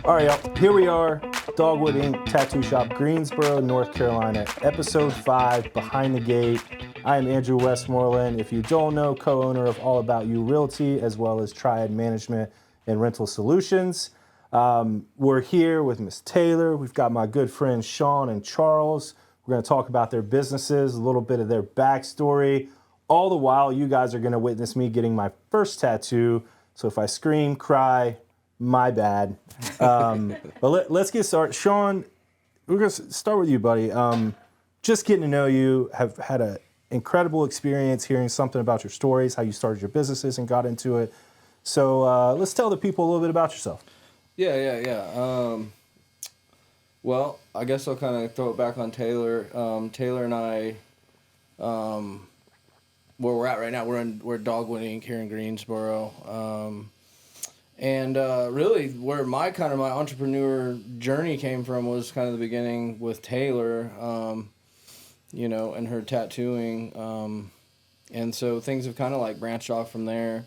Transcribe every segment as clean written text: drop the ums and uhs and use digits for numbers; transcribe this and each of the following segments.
All right, y'all. Here we are, Dogwood Ink Tattoo Shop, Greensboro, North Carolina, episode 5, Behind the Gate. I am Andrew Westmoreland. If you don't know, co-owner of All About You Realty, as well as Triad Management and Rental Solutions. We're here with Miss Taylor. We've got my good friends Sean and Charles. We're going to talk about their businesses, a little bit of their backstory. All the while, you guys are going to witness me getting my first tattoo. So if I scream, cry, my bad. But let's get started. Sean, we're going to start with you, buddy. Just getting to know you, have had an incredible experience hearing something about your stories, how you started your businesses and got into it. So let's tell the people a little bit about yourself. Yeah. Well, I guess I'll kind of throw it back on Taylor. Taylor and I, where we're at right now, we're Dogwood Ink here in Greensboro. And really, where my entrepreneur journey came from was kind of the beginning with Taylor, and her tattooing. And so things have kind of like branched off from there.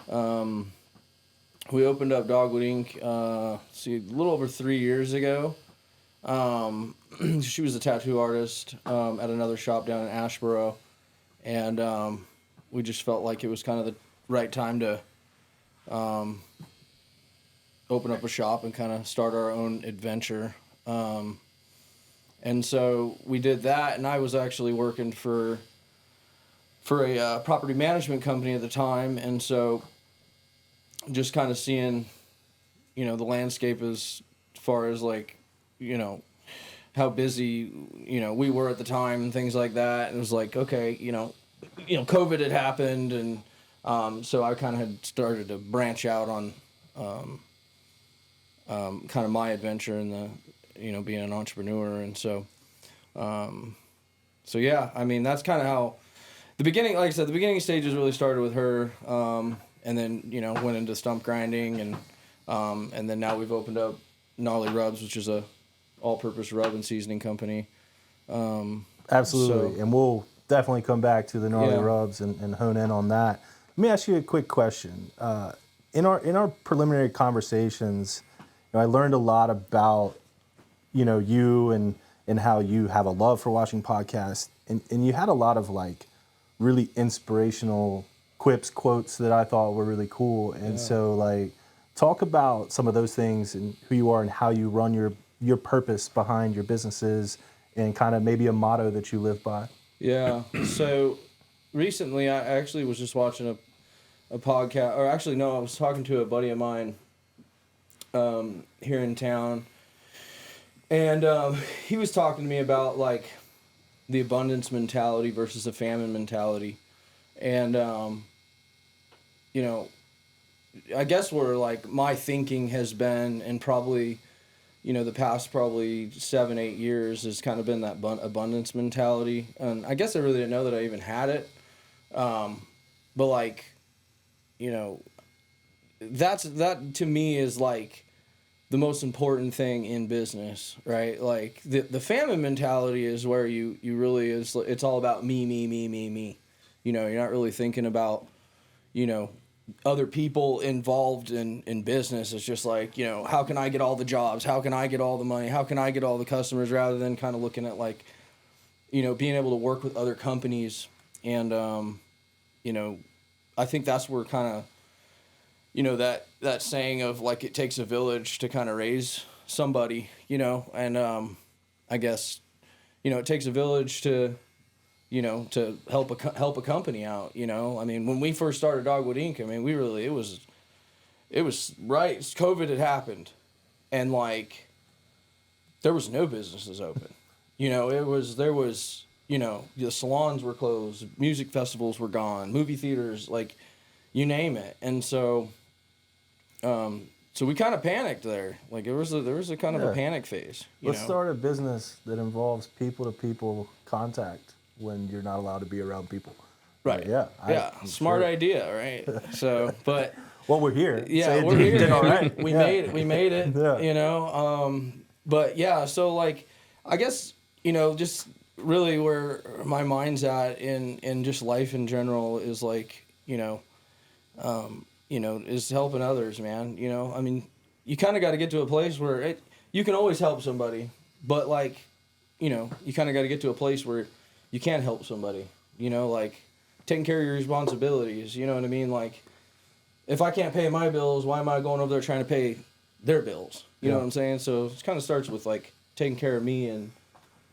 We opened up Dogwood Ink, a little over 3 years ago. She was a tattoo artist at another shop down in Asheboro. And we just felt like it was kind of the right time to open up a shop and kind of start our own adventure. And so we did that, and I was actually working for a property management company at the time, and so just kind of seeing, the landscape as far as how busy, we were at the time and things like that. And it was like, okay, COVID had happened, and so I kind of had started to branch out on kind of my adventure in the, being an entrepreneur. And so yeah, I mean, that's kind of how the beginning, like I said, the beginning stages really started with her, and then, went into stump grinding, and then now we've opened up Gnarly Rubs, which is a all-purpose rub and seasoning company. Absolutely, and we'll definitely come back to the Gnarly Rubs and hone in on that. Let me ask you a quick question. In our preliminary conversations, I learned a lot about, you and how you have a love for watching podcasts, and you had a lot of really inspirational quips, quotes that I thought were really cool. And so talk about some of those things and who you are and how you run your purpose behind your businesses and kind of maybe a motto that you live by. Yeah. So recently I actually was just watching a podcast, or actually no, I was talking to a buddy of mine here in town, and he was talking to me about the abundance mentality versus the famine mentality. And I guess where my thinking has been, and probably the past probably 7-8 years, has kind of been that abundance mentality. And I guess I really didn't know that I even had it, but that to me is the most important thing in business, right? The famine mentality is where you really it's all about me. You're not really thinking about, other people involved in business. It's just how can I get all the jobs? How can I get all the money? How can I get all the customers? Rather than kind of looking at being able to work with other companies. And, I think that's where kind of, that saying of it takes a village to kind of raise somebody, and I guess, it takes a village to help a company out. I mean, when we first started Dogwood Ink, I mean, it was right. COVID had happened, and there was no businesses open. There was the salons were closed, music festivals were gone, movie theaters, you name it. And so we kind of panicked there. There was a kind of a panic phase. Let's start a business that involves people-to-people contact when you're not allowed to be around people. Right. Smart idea, right? So, but well, we're here. Yeah, so we're here. Did all right. We made it. Yeah. But yeah, so I guess just really where my mind's at in just life in general is is helping others, man. I mean, you kind of got to get to a place where you can always help somebody, but like, you know, you kind of got to get to a place where you can help somebody, you know, like taking care of your responsibilities, you know what I mean? Like, if I can't pay my bills, why am I going over there trying to pay their bills? You know what I'm saying? So it kind of starts with like taking care of me and,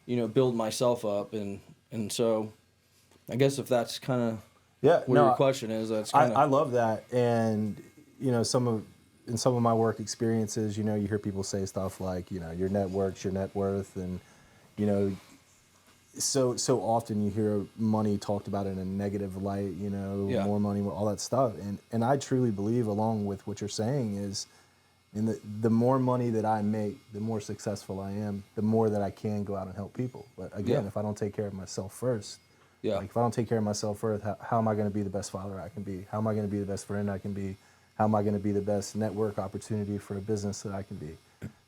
you know, build myself up. And so I guess if that's kind of what your question is, that's kind of... I love that. And, you know, in some of my work experiences, you know, you hear people say stuff like, you know, your network's your net worth. And, you know, so often you hear money talked about in a negative light, you know, more money, all that stuff. And I truly believe, along with what you're saying, is the more money that I make, the more successful I am, the more that I can go out and help people. But again, if I don't take care of myself first, like if I don't take care of myself first, how am I going to be the best father I can be? How am I going to be the best friend I can be? How am I going to be the best network opportunity for a business that I can be?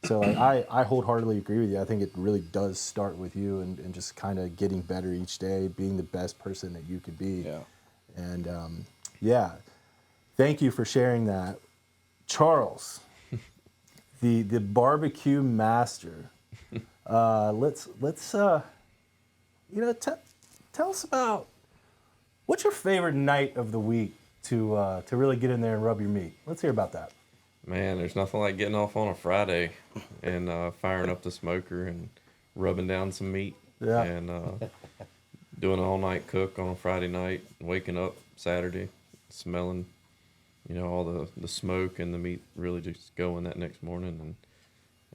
So like, I wholeheartedly agree with you. I think it really does start with you and just kind of getting better each day, being the best person that you could be. Yeah. And thank you for sharing that. Charles, the barbecue master. Let's you know, tell us about what's your favorite night of the week to really get in there and rub your meat. Let's hear about that. Man, there's nothing like getting off on a Friday and firing up the smoker and rubbing down some meat. Yeah. And doing an all-night cook on a Friday night, waking up Saturday, smelling, you know, all the smoke and the meat really just going that next morning. And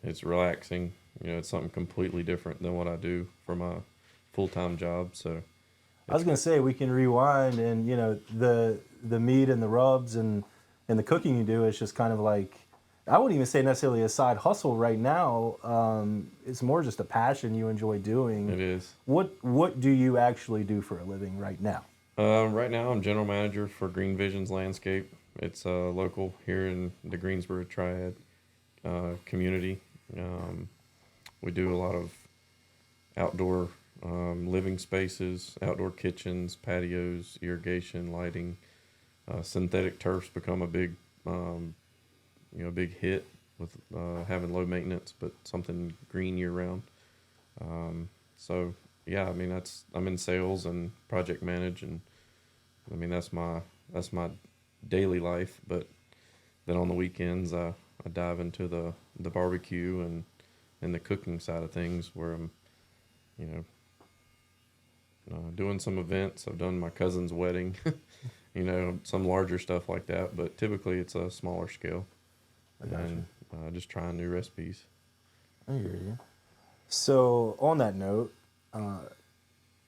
it's relaxing. You know, it's something completely different than what I do for my full-time job. So I was going to say, we can rewind, and, you know, the meat and the rubs and the cooking you do is just kind of like, I wouldn't even say necessarily a side hustle right now. It's more just a passion you enjoy doing. it is. What do you actually do for a living right now? Right now, I'm general manager for Green Visions Landscape. It's local here in the Greensboro Triad community. We do a lot of outdoor living spaces, outdoor kitchens, patios, irrigation, lighting. Synthetic turfs become a big, big hit with having low maintenance, but something green year round. So yeah, I mean, I'm in sales and project manage, and I mean that's my daily life. But then on the weekends, I dive into the barbecue and the cooking side of things, where I'm, you know, doing some events. I've done my cousin's wedding. You know, some larger stuff like that, but typically it's a smaller scale. And just trying new recipes. I hear you. So on that note,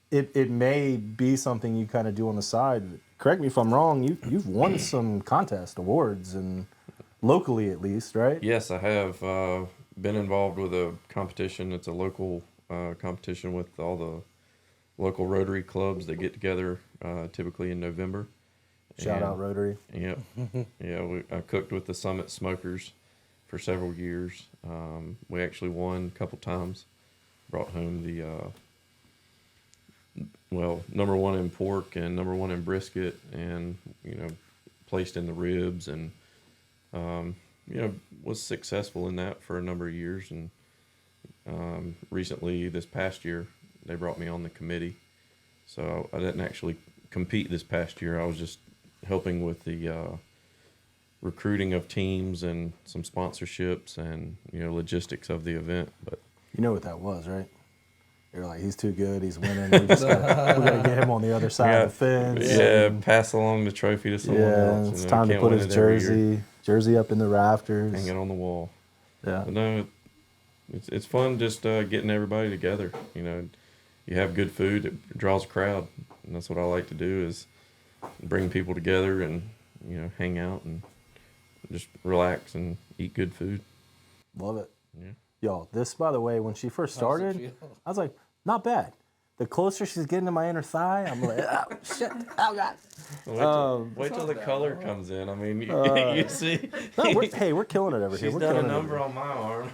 it may be something you kind of do on the side. But correct me if I'm wrong. You've won some contest awards, and locally at least, right? Yes, I have been involved with a competition. It's a local competition with all the local Rotary clubs that get together typically in November. Shout out Rotary. Yep. Yeah, I cooked with the Summit Smokers for several years. We actually won a couple times. Brought home the number one in pork and number one in brisket, and you know, placed in the ribs, and you know, was successful in that for a number of years. And recently, this past year, they brought me on the committee. So I didn't actually compete this past year. I was just helping with the recruiting of teams and some sponsorships and, you know, logistics of the event. But you know what that was, right? You're like, he's too good, he's winning. We gotta get him on the other side of the fence. Yeah, pass along the trophy to someone else. It's time to put his jersey up in the rafters, hang it on the wall. Yeah. But no, it's fun just getting everybody together. You know, you have good food, it draws a crowd, and that's what I like to do, is bring people together and, you know, hang out and just relax and eat good food. Love it. Yeah. Yo, this, by the way, when she first started, I was like, not bad. The closer she's getting to my inner thigh, I'm like, oh, shit, oh, God. Wait till the color comes in. I mean, you see. No, we're killing it over here. She's We're done a killing number on my arm.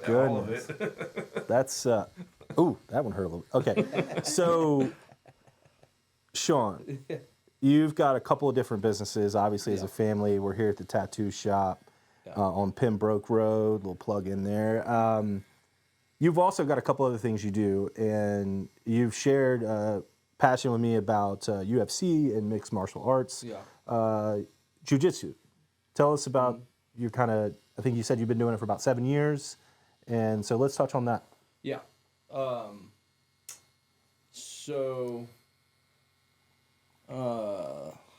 All of it. That's, ooh, that one hurt a little. Okay, so, Sean, you've got a couple of different businesses. Obviously, as a family, we're here at the tattoo shop. on Pembroke Road. Little plug in there. You've also got a couple other things you do, and you've shared passion with me about UFC and mixed martial arts. Yeah. Jiu-jitsu. Tell us about your kind of, I think you said you've been doing it for about 7 years, and so let's touch on that. Yeah. So,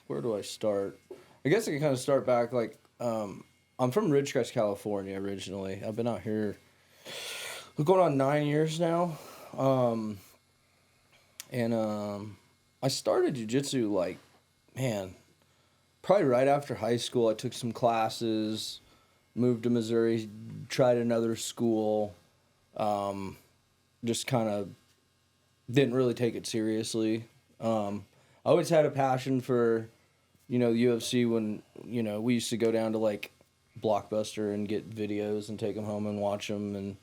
where do I start? I guess I can kind of start back, like, I'm from Ridgecrest, California, originally. I've been out here going on 9 years now. I started jiu-jitsu, like, man, probably right after high school. I took some classes, moved to Missouri, tried another school, just kind of didn't really take it seriously. I always had a passion for, the UFC when, we used to go down to, like, Blockbuster and get videos and take them home and watch them. And,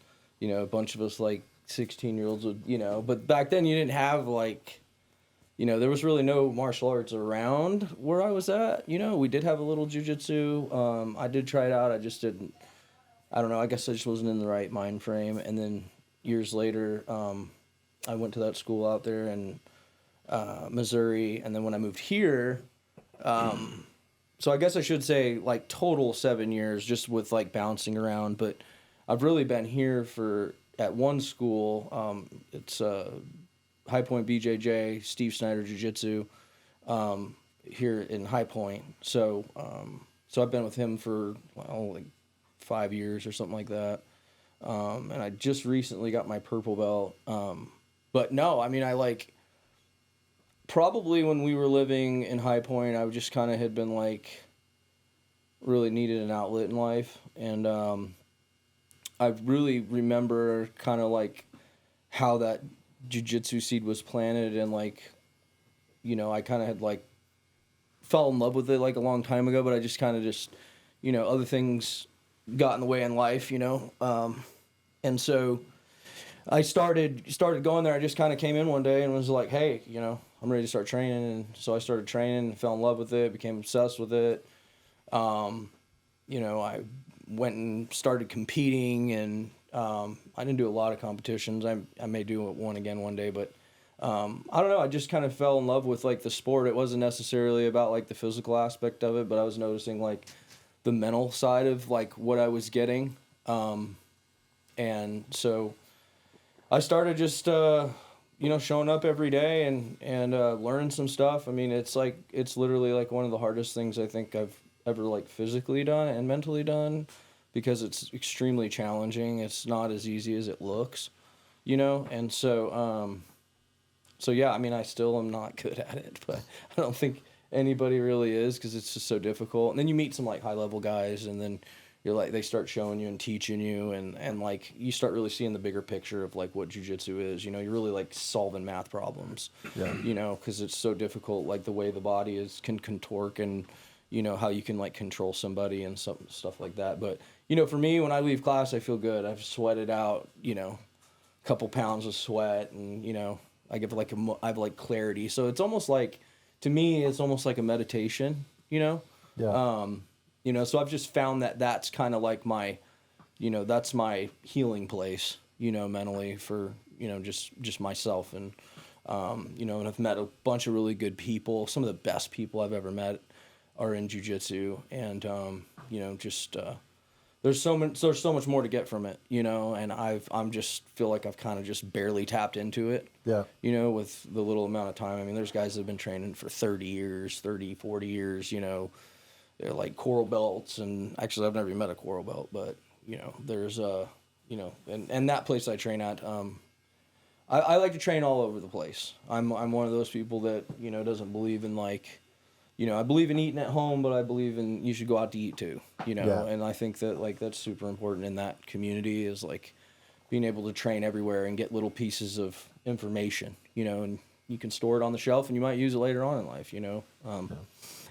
a bunch of us, like, 16-year-olds would, but back then you didn't have, like, there was really no martial arts around where I was at. We did have a little jiu-jitsu. I did try it out. I just didn't, I don't know, I guess I just wasn't in the right mind frame. And then years later, I went to that school out there in Missouri. And then when I moved here, so I guess I should say like total 7 years just with like bouncing around. But I've really been here at one school. It's High Point BJJ, Steve Snyder Jiu-Jitsu, here in High Point. So I've been with him for like 5 years or something like that. And I just recently got my purple belt. But no, I mean, I like, probably when we were living in High Point, I just kind of had been like, really needed an outlet in life. And I really remember kind of like how that jiu-jitsu seed was planted, and like, I kind of had like fell in love with it like a long time ago, but I just kind of other things got in the way in life, and so I started going there. I just kind of came in one day and was like, hey, I'm ready to start training. And so I started training, fell in love with it, became obsessed with it. I went and started competing, and I didn't do a lot of competitions. I may do one again one day, but I don't know. I just kind of fell in love with like the sport. It wasn't necessarily about like the physical aspect of it, but I was noticing like the mental side of like what I was getting. And so I started just, showing up every day and learning some stuff. I mean, it's literally like one of the hardest things I think I've ever like physically done and mentally done, because it's extremely challenging. It's not as easy as it looks, and so yeah, I mean, I still am not good at it, but I don't think anybody really is, because it's just so difficult. And then you meet some like high level guys, and then you're like, they start showing you and teaching you, and like you start really seeing the bigger picture of like what jiu-jitsu is. You're really like solving math problems, because it's so difficult, like the way the body can contort, and how you can like control somebody and stuff like that. But for me, when I leave class, I feel good. I've sweated out a couple pounds of sweat, and I get like I have like clarity. So it's almost like, to me, it's almost like a meditation. Yeah. So I've just found that that's kind of like my, that's my healing place, mentally for, just myself. And, and I've met a bunch of really good people. Some of the best people I've ever met are in jiu-jitsu. And, there's so much more to get from it, and I'm just feel like I've kind of just barely tapped into it. Yeah. With the little amount of time. I mean, there's guys that have been training for 40 years, they're like coral belts, and actually I've never even met a coral belt, but there's and that place I train at, I like to train all over the place. I'm one of those people that doesn't believe in like, I believe in eating at home, but I believe in you should go out to eat too, Yeah. And I think that like that's super important in that community, is like being able to train everywhere and get little pieces of information, and you can store it on the shelf and you might use it later on in life,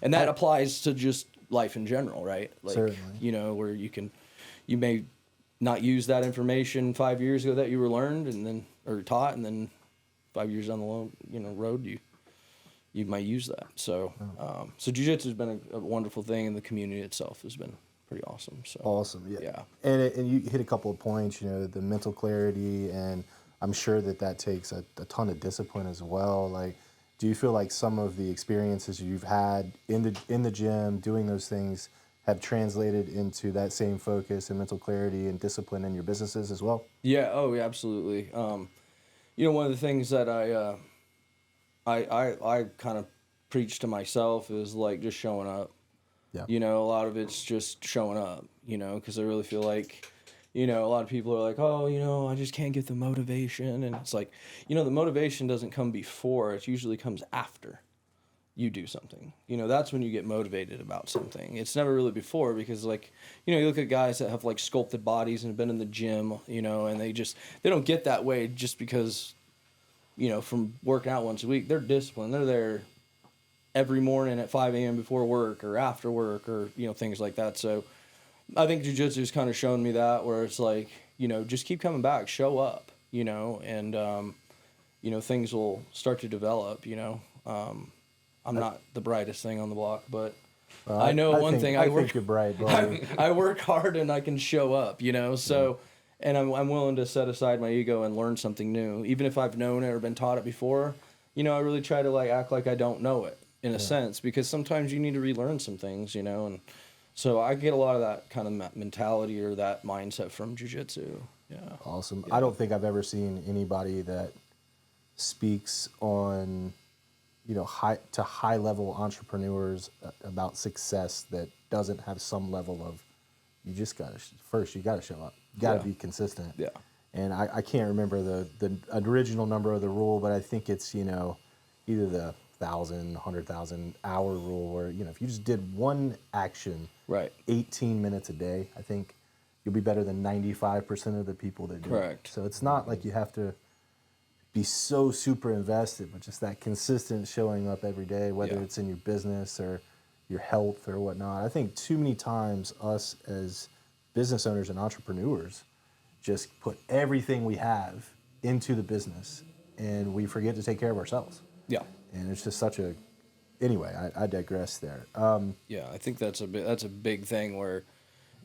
and that applies to just life in general, right? Like, certainly. Where you may not use that information 5 years ago that you were learned or taught, and then 5 years down the road, you might use that. So, so jiu-jitsu has been a wonderful thing, and the community itself has been pretty awesome. So Awesome. Yeah. Yeah. And you hit a couple of points, the mental clarity, and I'm sure that takes a ton of discipline as well. Like, do you feel like some of the experiences you've had in the gym doing those things have translated into that same focus and mental clarity and discipline in your businesses as well? Yeah. Oh, yeah, absolutely. One of the things that I kind of preach to myself is like just showing up. Yeah. A lot of it's just showing up, because I really feel like, a lot of people are like, oh, I just can't get the motivation. And it's like, the motivation doesn't come before, it usually comes after you do something. That's when you get motivated about something. It's never really before, because like, you look at guys that have like sculpted bodies and have been in the gym, and they don't get that way just because, from working out once a week. They're disciplined. They're there every morning at 5 a.m. before work or after work or, things like that. So I think jiu-jitsu's kind of shown me that, where it's like, just keep coming back, show up, and, things will start to develop, I'm not the brightest thing on the block, but I know one thing. I think you're bright, buddy. I work hard and I can show up, so, and I'm willing to set aside my ego and learn something new. Even if I've known it or been taught it before, I really try to like act like I don't know it in a sense, because sometimes you need to relearn some things, and so I get a lot of that kind of mentality or that mindset from jiu-jitsu. Yeah. Awesome. Yeah. I don't think I've ever seen anybody that speaks on, high level entrepreneurs about success that doesn't have some level of, you just gotta show up. You gotta be consistent. Yeah. And I can't remember the original number of the rule, but I think it's, either the 1,000, 100,000 hour rule, where, if you just did one action, Right. 18 minutes a day, I think you'll be better than 95% of the people that do Correct. it. So it's not like you have to be so super invested, but just that consistent showing up every day, whether it's in your business or your health or whatnot. I think too many times us as business owners and entrepreneurs just put everything we have into the business and we forget to take care of ourselves. Yeah. And it's just anyway, I digress there. Yeah, I think that's a big thing where,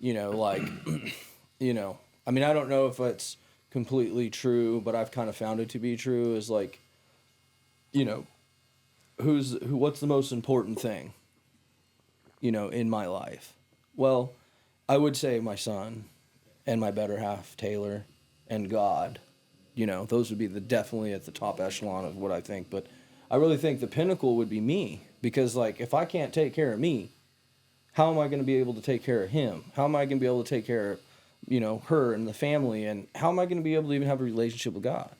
like, I mean, I don't know if it's completely true, but I've kind of found it to be true, is like, what's the most important thing, in my life? Well, I would say my son and my better half, Taylor, and God. Those would be definitely at the top echelon of what I think, but I really think the pinnacle would be me, because like if I can't take care of me, how am I going to be able to take care of him? How am I going to be able to take care of, her and the family, and how am I going to be able to even have a relationship with God,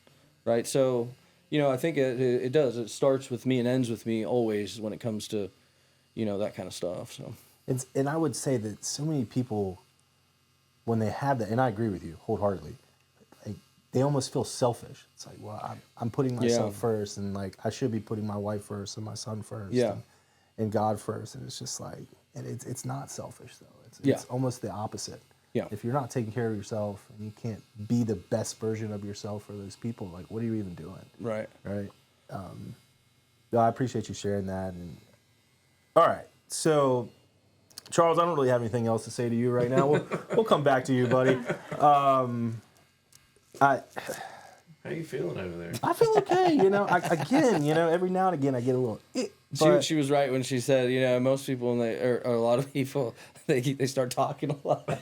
right? So, I think it does. It starts with me and ends with me always when it comes to, that kind of stuff. So, and I would say that so many people, when they have that, and I agree with you wholeheartedly, they almost feel selfish. It's like, well, I'm putting myself first, and like I should be putting my wife first and my son first, and God first, and it's just like, and it's not selfish though. It's almost the opposite. Yeah. If you're not taking care of yourself and you can't be the best version of yourself for those people, like what are you even doing? Right. Right. I appreciate you sharing that. And all right, so Charles, I don't really have anything else to say to you right now. We'll come back to you, buddy. How you feeling over there? I feel okay, every now and again I get a little. She was right when she said, most people or a lot of people they start talking a lot.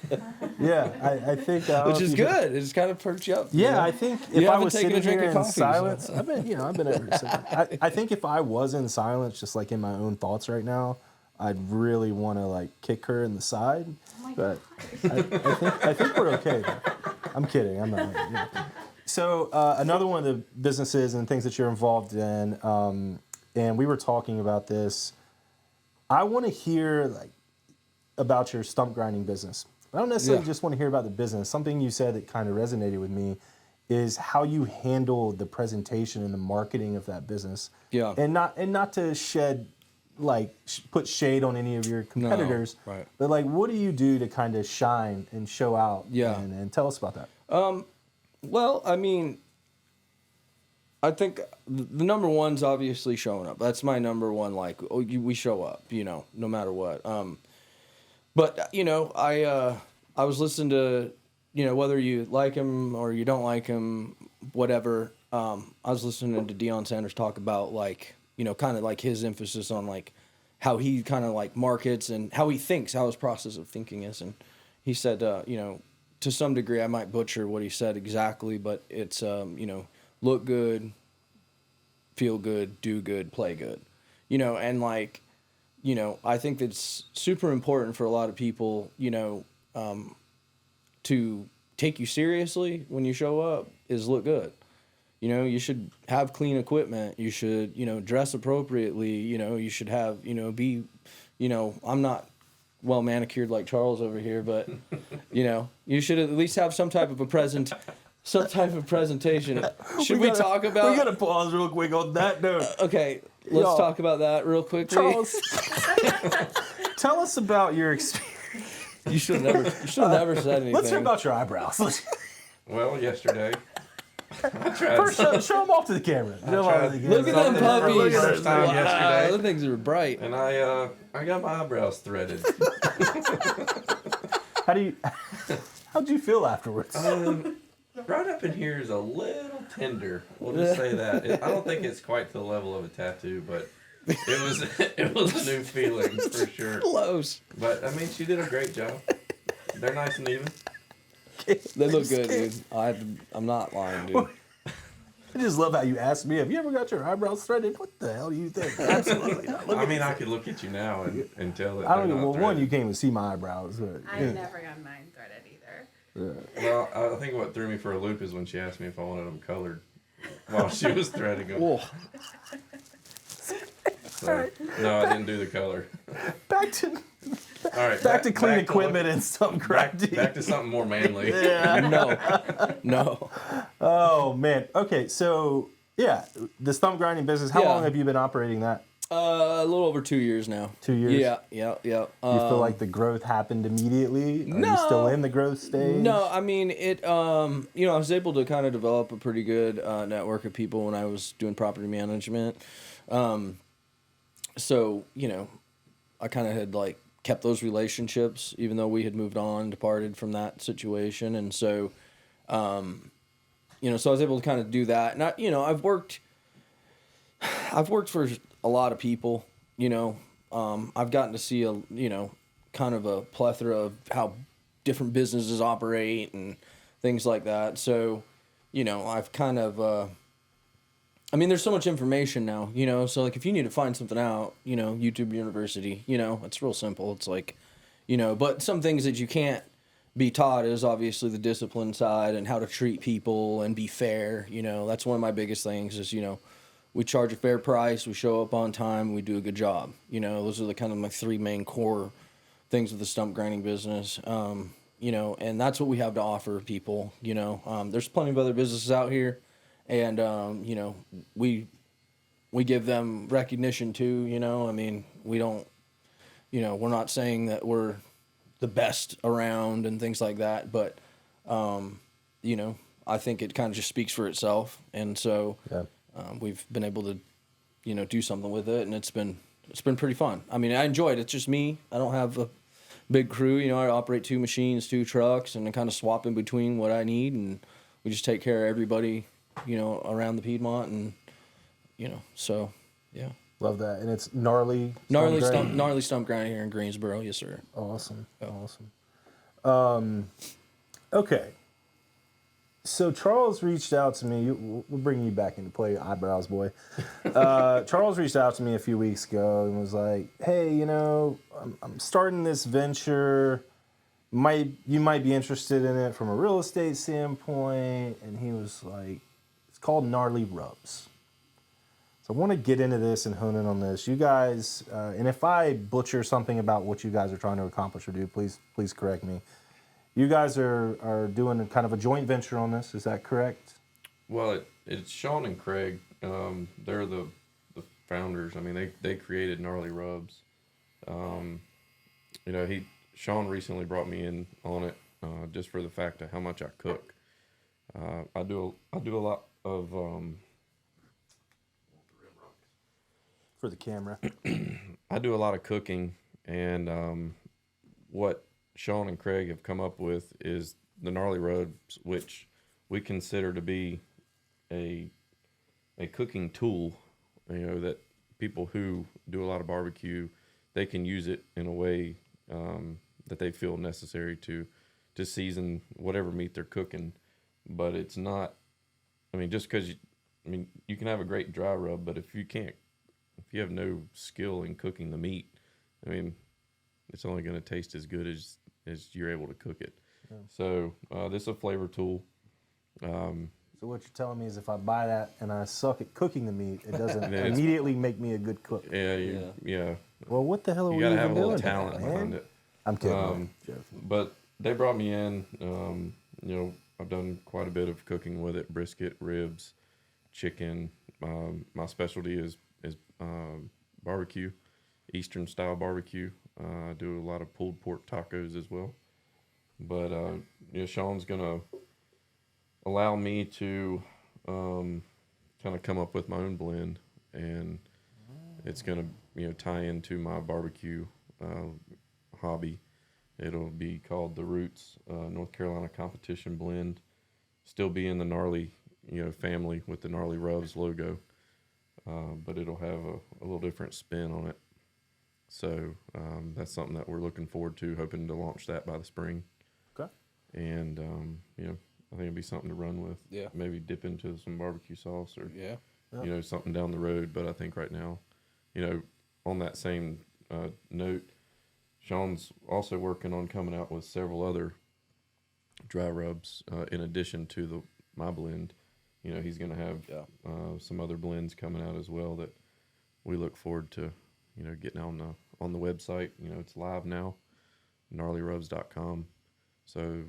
Yeah, I think which is good. It just kind of perks you up. Yeah, I think if I was sitting here in silence, I've been able to. I think if I was in silence, just like in my own thoughts right now, I'd really want to like kick her in the side. But I think we're okay. I'm kidding. I'm not. So another one of the businesses and things that you're involved in, and we were talking about this. I want to hear like about your stump grinding business. I don't necessarily just want to hear about the business. Something you said that kind of resonated with me is how you handle the presentation and the marketing of that business. Yeah. And not to shed put shade on any of your competitors. No, right. But like, what do you do to kind of shine and show out? Yeah. And tell us about that. Well, I mean, I think the number one's obviously showing up. That's my number one. Like, we show up, no matter what. But I was listening to, whether you like him or you don't like him, whatever. I was listening to Deion Sanders talk about kind of like his emphasis on like how he kind of like markets and how he thinks, how his process of thinking is. And he said, to some degree, I might butcher what he said exactly, but it's, look good, feel good, do good, play good, and like, I think that's super important for a lot of people, to take you seriously when you show up is look good. You should have clean equipment. You should, dress appropriately. You should have, be, I'm not well manicured like Charles over here, but, you should at least have some type of presentation. Should we talk about? We gotta pause real quick on that note. Okay, let's talk about that real quickly. Charles, tell us about your experience. You should have never said anything. Let's hear about your eyebrows. Well, yesterday, I tried First, show them off to the camera. Look at them puppies. First time yesterday. Those things are bright. And I got my eyebrows threaded. How'd you feel afterwards? Right up in here is a little tender. We'll just say that. I don't think it's quite to the level of a tattoo, but it was a new feeling for sure. Close. But I mean, she did a great job. They're nice and even. They look good, dude. I'm not lying, dude. I just love how you asked me, have you ever got your eyebrows threaded? What the hell do you think? Absolutely not. I mean, I could look at you now and tell that I don't they're even, not well, one, threaded. you can't even see my eyebrows. But, I've never gotten mine threaded either. Well, I think what threw me for a loop is when she asked me if I wanted them colored while she was threading them. Whoa. So, no, I didn't do the color. Back to All right, back to clean equipment and stump grinding. Back to something more manly. No. Oh man. Okay, so yeah, the stump grinding business. How long have you been operating that? A little over 2 years now. 2 years. Yeah. You feel like the growth happened immediately? Are you still in the growth stage? No, I mean it. I was able to kind of develop a pretty good network of people when I was doing property management. So I kind of had like kept those relationships, even though we had moved on, departed from that situation, and so, so I was able to kind of do that. And I've worked for a lot of people. I've gotten to see kind of a plethora of how different businesses operate and things like that. So, I've kind of. There's so much information now, so like if you need to find something out, YouTube University, it's real simple. It's like, but some things that you can't be taught is obviously the discipline side and how to treat people and be fair. That's one of my biggest things is, we charge a fair price, we show up on time, we do a good job. Those are the kind of my three main core things of the stump grinding business. And that's what we have to offer people, there's plenty of other businesses out here. And, we give them recognition too, we don't, we're not saying that we're the best around and things like that, but, I think it kind of just speaks for itself. And so, we've been able to, do something with it, and it's been pretty fun. I enjoy it. It's just me. I don't have a big crew, I operate 2 machines, 2 trucks, and I kind of swap in between what I need, and we just take care of everybody around the Piedmont, and so yeah. Love that. And it's gnarly stump grinding here in Greensboro. Yes, sir. Awesome. Okay. So Charles reached out to me. We'll bring you back into play, eyebrows boy. Charles reached out to me a few weeks ago and was like, "Hey, I'm starting this venture. You might be interested in it from a real estate standpoint." And he was like, "It's called Gnarly Rubs." So I want to get into this and hone in on this. You guys, and if I butcher something about what you guys are trying to accomplish or do, please correct me. You guys are doing a kind of a joint venture on this. Is that correct? Well, it's Sean and Craig. They're the founders. They created Gnarly Rubs. Sean recently brought me in on it just for the fact of how much I cook. I do a lot of For the camera. I do a lot of cooking, and what Sean and Craig have come up with is the Gnarly Rubs, which we consider to be a cooking tool, that people who do a lot of barbecue, they can use it in a way that they feel necessary to season whatever meat they're cooking. But it's not, just because you can have a great dry rub, but if you have no skill in cooking the meat, it's only going to taste as good as you're able to cook it. Yeah. So this is a flavor tool. So what you're telling me is if I buy that and I suck at cooking the meat, it doesn't immediately make me a good cook. Yeah. Well, what the hell are we even doing? You gotta have a little talent behind it. I'm kidding. But they brought me in. I've done quite a bit of cooking with it: brisket, ribs, chicken. My specialty is barbecue, Eastern style barbecue. I do a lot of pulled pork tacos as well. But Sean's gonna allow me to kind of come up with my own blend, and it's gonna tie into my barbecue hobby. It'll be called the Roots North Carolina Competition Blend. Still be in the Gnarly family with the Gnarly Rubs logo, but it'll have a little different spin on it. So that's something that we're looking forward to, hoping to launch that by the spring. Okay. And I think it'd be something to run with. Yeah. Maybe dip into some barbecue sauce or yeah. Something down the road. But I think right now, on that same note, Sean's also working on coming out with several other dry rubs in addition to my blend. He's going to have some other blends coming out as well that we look forward to, getting on the website. It's live now, gnarlyrubs.com. So,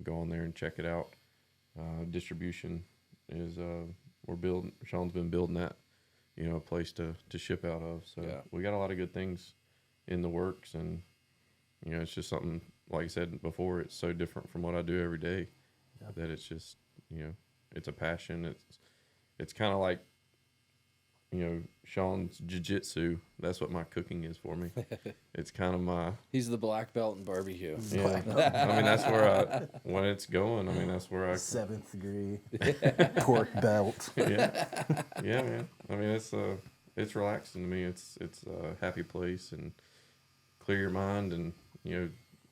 go on there and check it out. Distribution is Sean's been building that, a place to ship out of. So we got a lot of good things in the works, and it's just something, like I said before, it's so different from what I do every day that it's just it's a passion. It's kind of like Sean's jiu-jitsu. That's what my cooking is for me. It's kind of my... He's the black belt in barbecue. Yeah. That's where when it's going, that's where I... 7th degree pork belt. Yeah, man. It's relaxing to me. It's a happy place, and clear your mind, and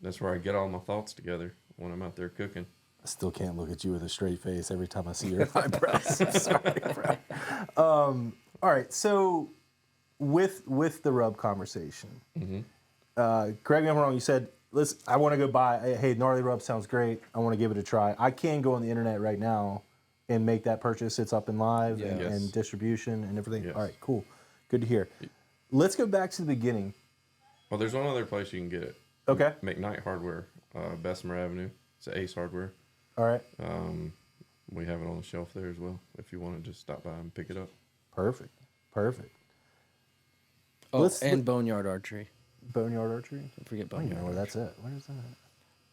that's where I get all my thoughts together when I'm out there cooking. I still can't look at you with a straight face every time I see your eyebrows. I'm sorry, bro. All right, so with the rub conversation, correct me if I'm wrong, you said, listen, I want to go buy, hey, Gnarly Rub sounds great. I want to give it a try. I can go on the internet right now and make that purchase. It's up and live and distribution and everything. Yes. All right, cool. Good to hear. Let's go back to the beginning. Well, there's one other place you can get it. Okay. McKnight Hardware, Bessemer Avenue. It's Ace Hardware. All right. We have it on the shelf there as well if you want to just stop by and pick it up. Perfect. Oh, and Boneyard Archery. Boneyard Archery? Don't forget I don't Boneyard know where Archery. that's at. Where is that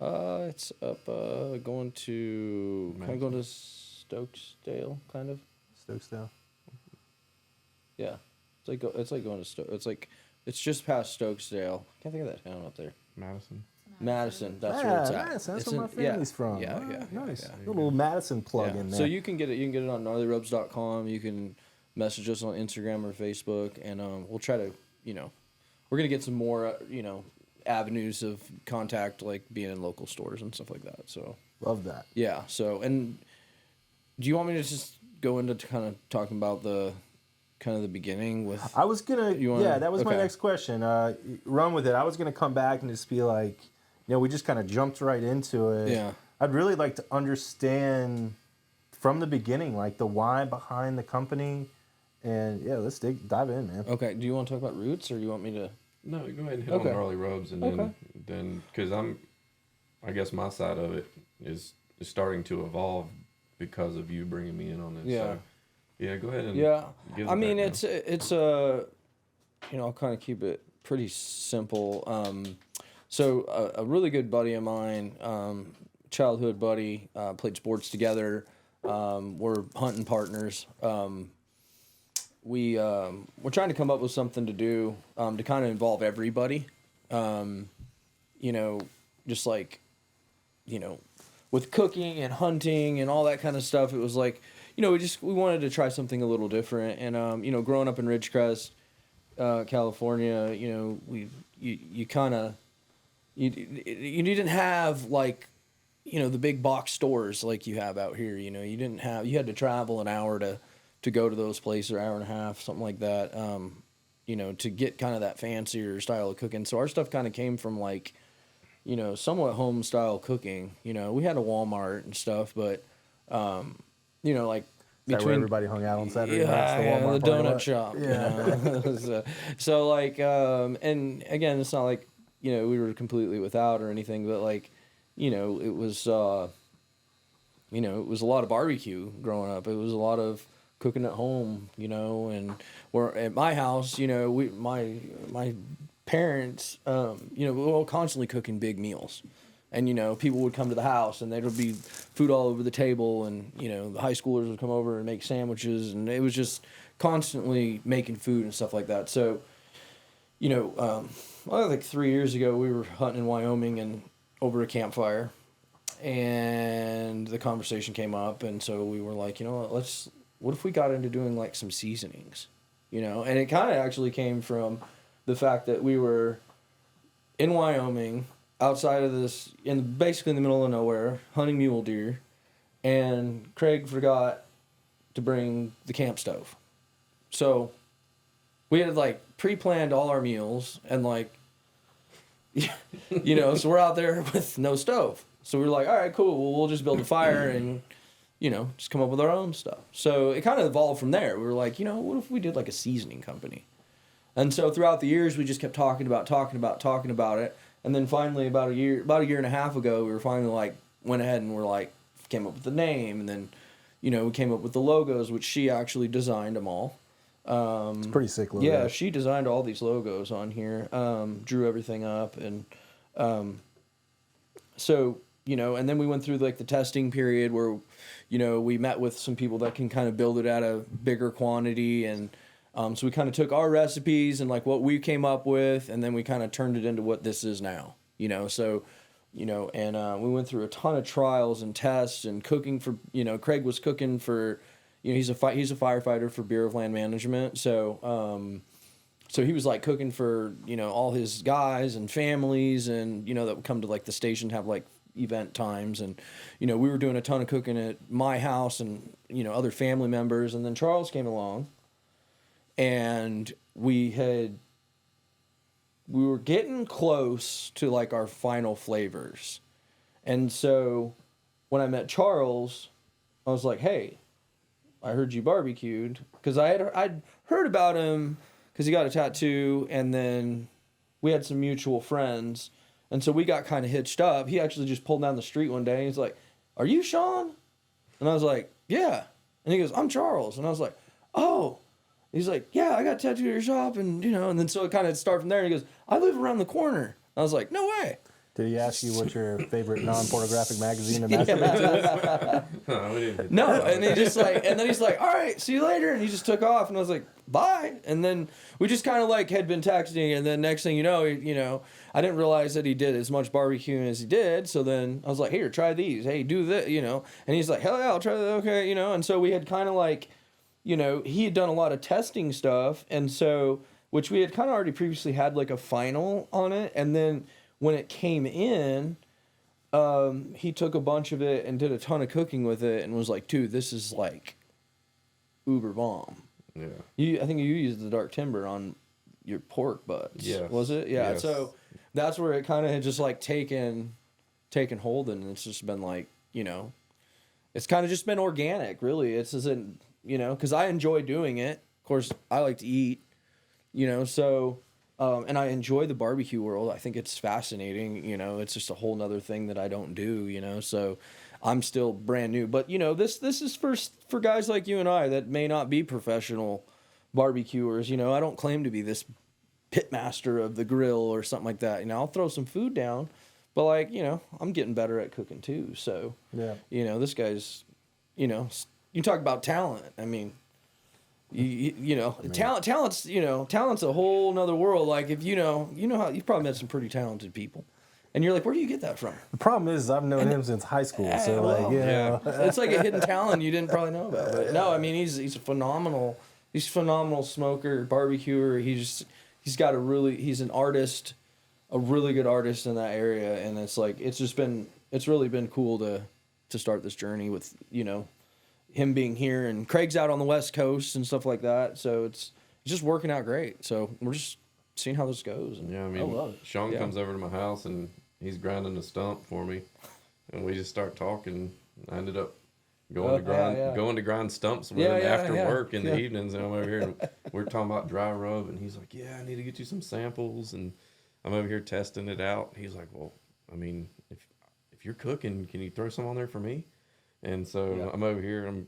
at? It's up going to Stokesdale, kind of. Stokesdale. Yeah, it's like going to it's just past Stokesdale. Can't think of that town up there. Madison. That's where it's at. Madison. That's where my family's from. Yeah, Oh, yeah. Nice. Yeah. Little Madison plug in there. So you can get it on gnarlyrubs.com. You can message us on Instagram or Facebook, and we'll try to, we're gonna get some more, avenues of contact, like being in local stores and stuff like that. So love that. Yeah. So, and do you want me to just go into kind of talking about the beginning with? I was gonna. That was my okay. next question. Run with it. I was gonna come back and just be like, we just kind of jumped right into it. Yeah. I'd really like to understand from the beginning, like the why behind the company, and let's dive in, man. Okay. Do you want to talk about Roots, or do you want me to? No, go ahead and hit on Gnarly Rubs, and then because I guess my side of it is starting to evolve because of you bringing me in on this. Yeah. So, yeah, go ahead and give I mean, background. it's I'll kind of keep it pretty simple. So a really good buddy of mine, childhood buddy, played sports together. We're hunting partners. We're trying to come up with something to do to kind of involve everybody. just like, with cooking and hunting and all that kind of stuff, it was like, we wanted to try something a little different. And, growing up in Ridgecrest, California, you didn't have like, the big box stores like you have out here. You had to travel an hour to go to those places, or hour and a half, something like that, to get kind of that fancier style of cooking. So our stuff kind of came from like, somewhat home style cooking. We had a Walmart and stuff, but, like, Is that where everybody hung out on Saturday nights? The donut shop. Yeah. So like, and again, it's not like, we were completely without or anything, but like, it was a lot of barbecue growing up. It was a lot of cooking at home, and we're at my house, my parents, we were all constantly cooking big meals. And, people would come to the house and there would be food all over the table, and, the high schoolers would come over and make sandwiches, and it was just constantly making food and stuff like that. So, like 3 years ago, we were hunting in Wyoming and over a campfire, and the conversation came up. And so we were like, what if we got into doing like some seasonings, and it kind of actually came from the fact that we were in Wyoming, outside of this, basically in the middle of nowhere, hunting mule deer, and Craig forgot to bring the camp stove. So we had like pre-planned all our meals, and like, so we're out there with no stove. So we were like, all right, cool. Well, we'll just build a fire and, just come up with our own stuff. So it kind of evolved from there. We were like, what if we did like a seasoning company? And so throughout the years, we just kept talking about it. And then finally, about a year and a half ago, we were finally like, went ahead and we're like, came up with the name. And then, we came up with the logos, which she actually designed them all. It's pretty sick logo. Yeah, she designed all these logos on here, drew everything up. And so, and then we went through like the testing period where, we met with some people that can kind of build it at a bigger quantity. And so we kind of took our recipes and like what we came up with, and then we kind of turned it into what this is now, so, and we went through a ton of trials and tests and cooking for, Craig was cooking for, he's a firefighter for Bureau of Land Management. So, so he was like cooking for, all his guys and families, and, that would come to like the station to have like event times. And, we were doing a ton of cooking at my house and, other family members. And then Charles came along, and we were getting close to like our final flavors. And so when I met Charles, I was like, hey, I heard you barbecued, because I'd heard about him because he got a tattoo, and then we had some mutual friends, and so we got kind of hitched up. He actually just pulled down the street one day, and he's like, are you Sean? And I was like, yeah. And he goes, I'm Charles. And I was like, oh. He's like, yeah, I got tattooed at your shop, and and then so it kind of started from there. And he goes, I live around the corner. I was like, no way. Did he ask you what's your favorite non-pornographic magazine? No, and he just like, and then he's like, all right, see you later, and he just took off, and I was like, bye. And then we just kind of like had been texting, and then next thing you know, I didn't realize that he did as much barbecuing as he did. So then I was like, here, try these. Hey, do this, and he's like, hell yeah, I'll try that. Okay, and so we had kind of like, he had done a lot of testing stuff, and so, which we had kind of already previously had like a final on it, and then when it came in, he took a bunch of it and did a ton of cooking with it, and was like, dude, this is like uber bomb. Yeah. I think you used the dark timber on your pork butts. Yeah. Was it? Yeah. Yes. So that's where it kind of had just like taken hold, and it's just been like, it's kind of just been organic, really. It's isn't, because I enjoy doing it. Of course, I like to eat, so... and I enjoy the barbecue world. I think it's fascinating. It's just a whole nother thing that I don't do, so I'm still brand new. But, this is for guys like you and I that may not be professional barbecuers. I don't claim to be this pit master of the grill or something like that. I'll throw some food down, but like, I'm getting better at cooking too. So, yeah, this guy's, you talk about talent. I mean, talent's a whole nother world. Like if how you've probably met some pretty talented people, And you're like, where do you get that from? The problem is I've known him since high school, so well, like, you know. It's like a hidden talent you didn't probably know about. But no, I mean, he's a phenomenal smoker, barbecuer. He's an artist, a really good artist in that area, and it's like it's really been cool to start this journey with, you know, him being here, and Craig's out on the West Coast and stuff like that. So it's just working out great. So we're just seeing how this goes. And yeah, I mean, I love it. Sean comes over to my house and he's grinding a stump for me, and we just start talking. I ended up going to grind stumps with him after work in the evenings, and I'm over here and we're talking about dry rub, and he's like, "Yeah, I need to get you some samples," and I'm over here testing it out. He's like, "Well, I mean, if you're cooking, can you throw some on there for me?" And so I'm over here, I'm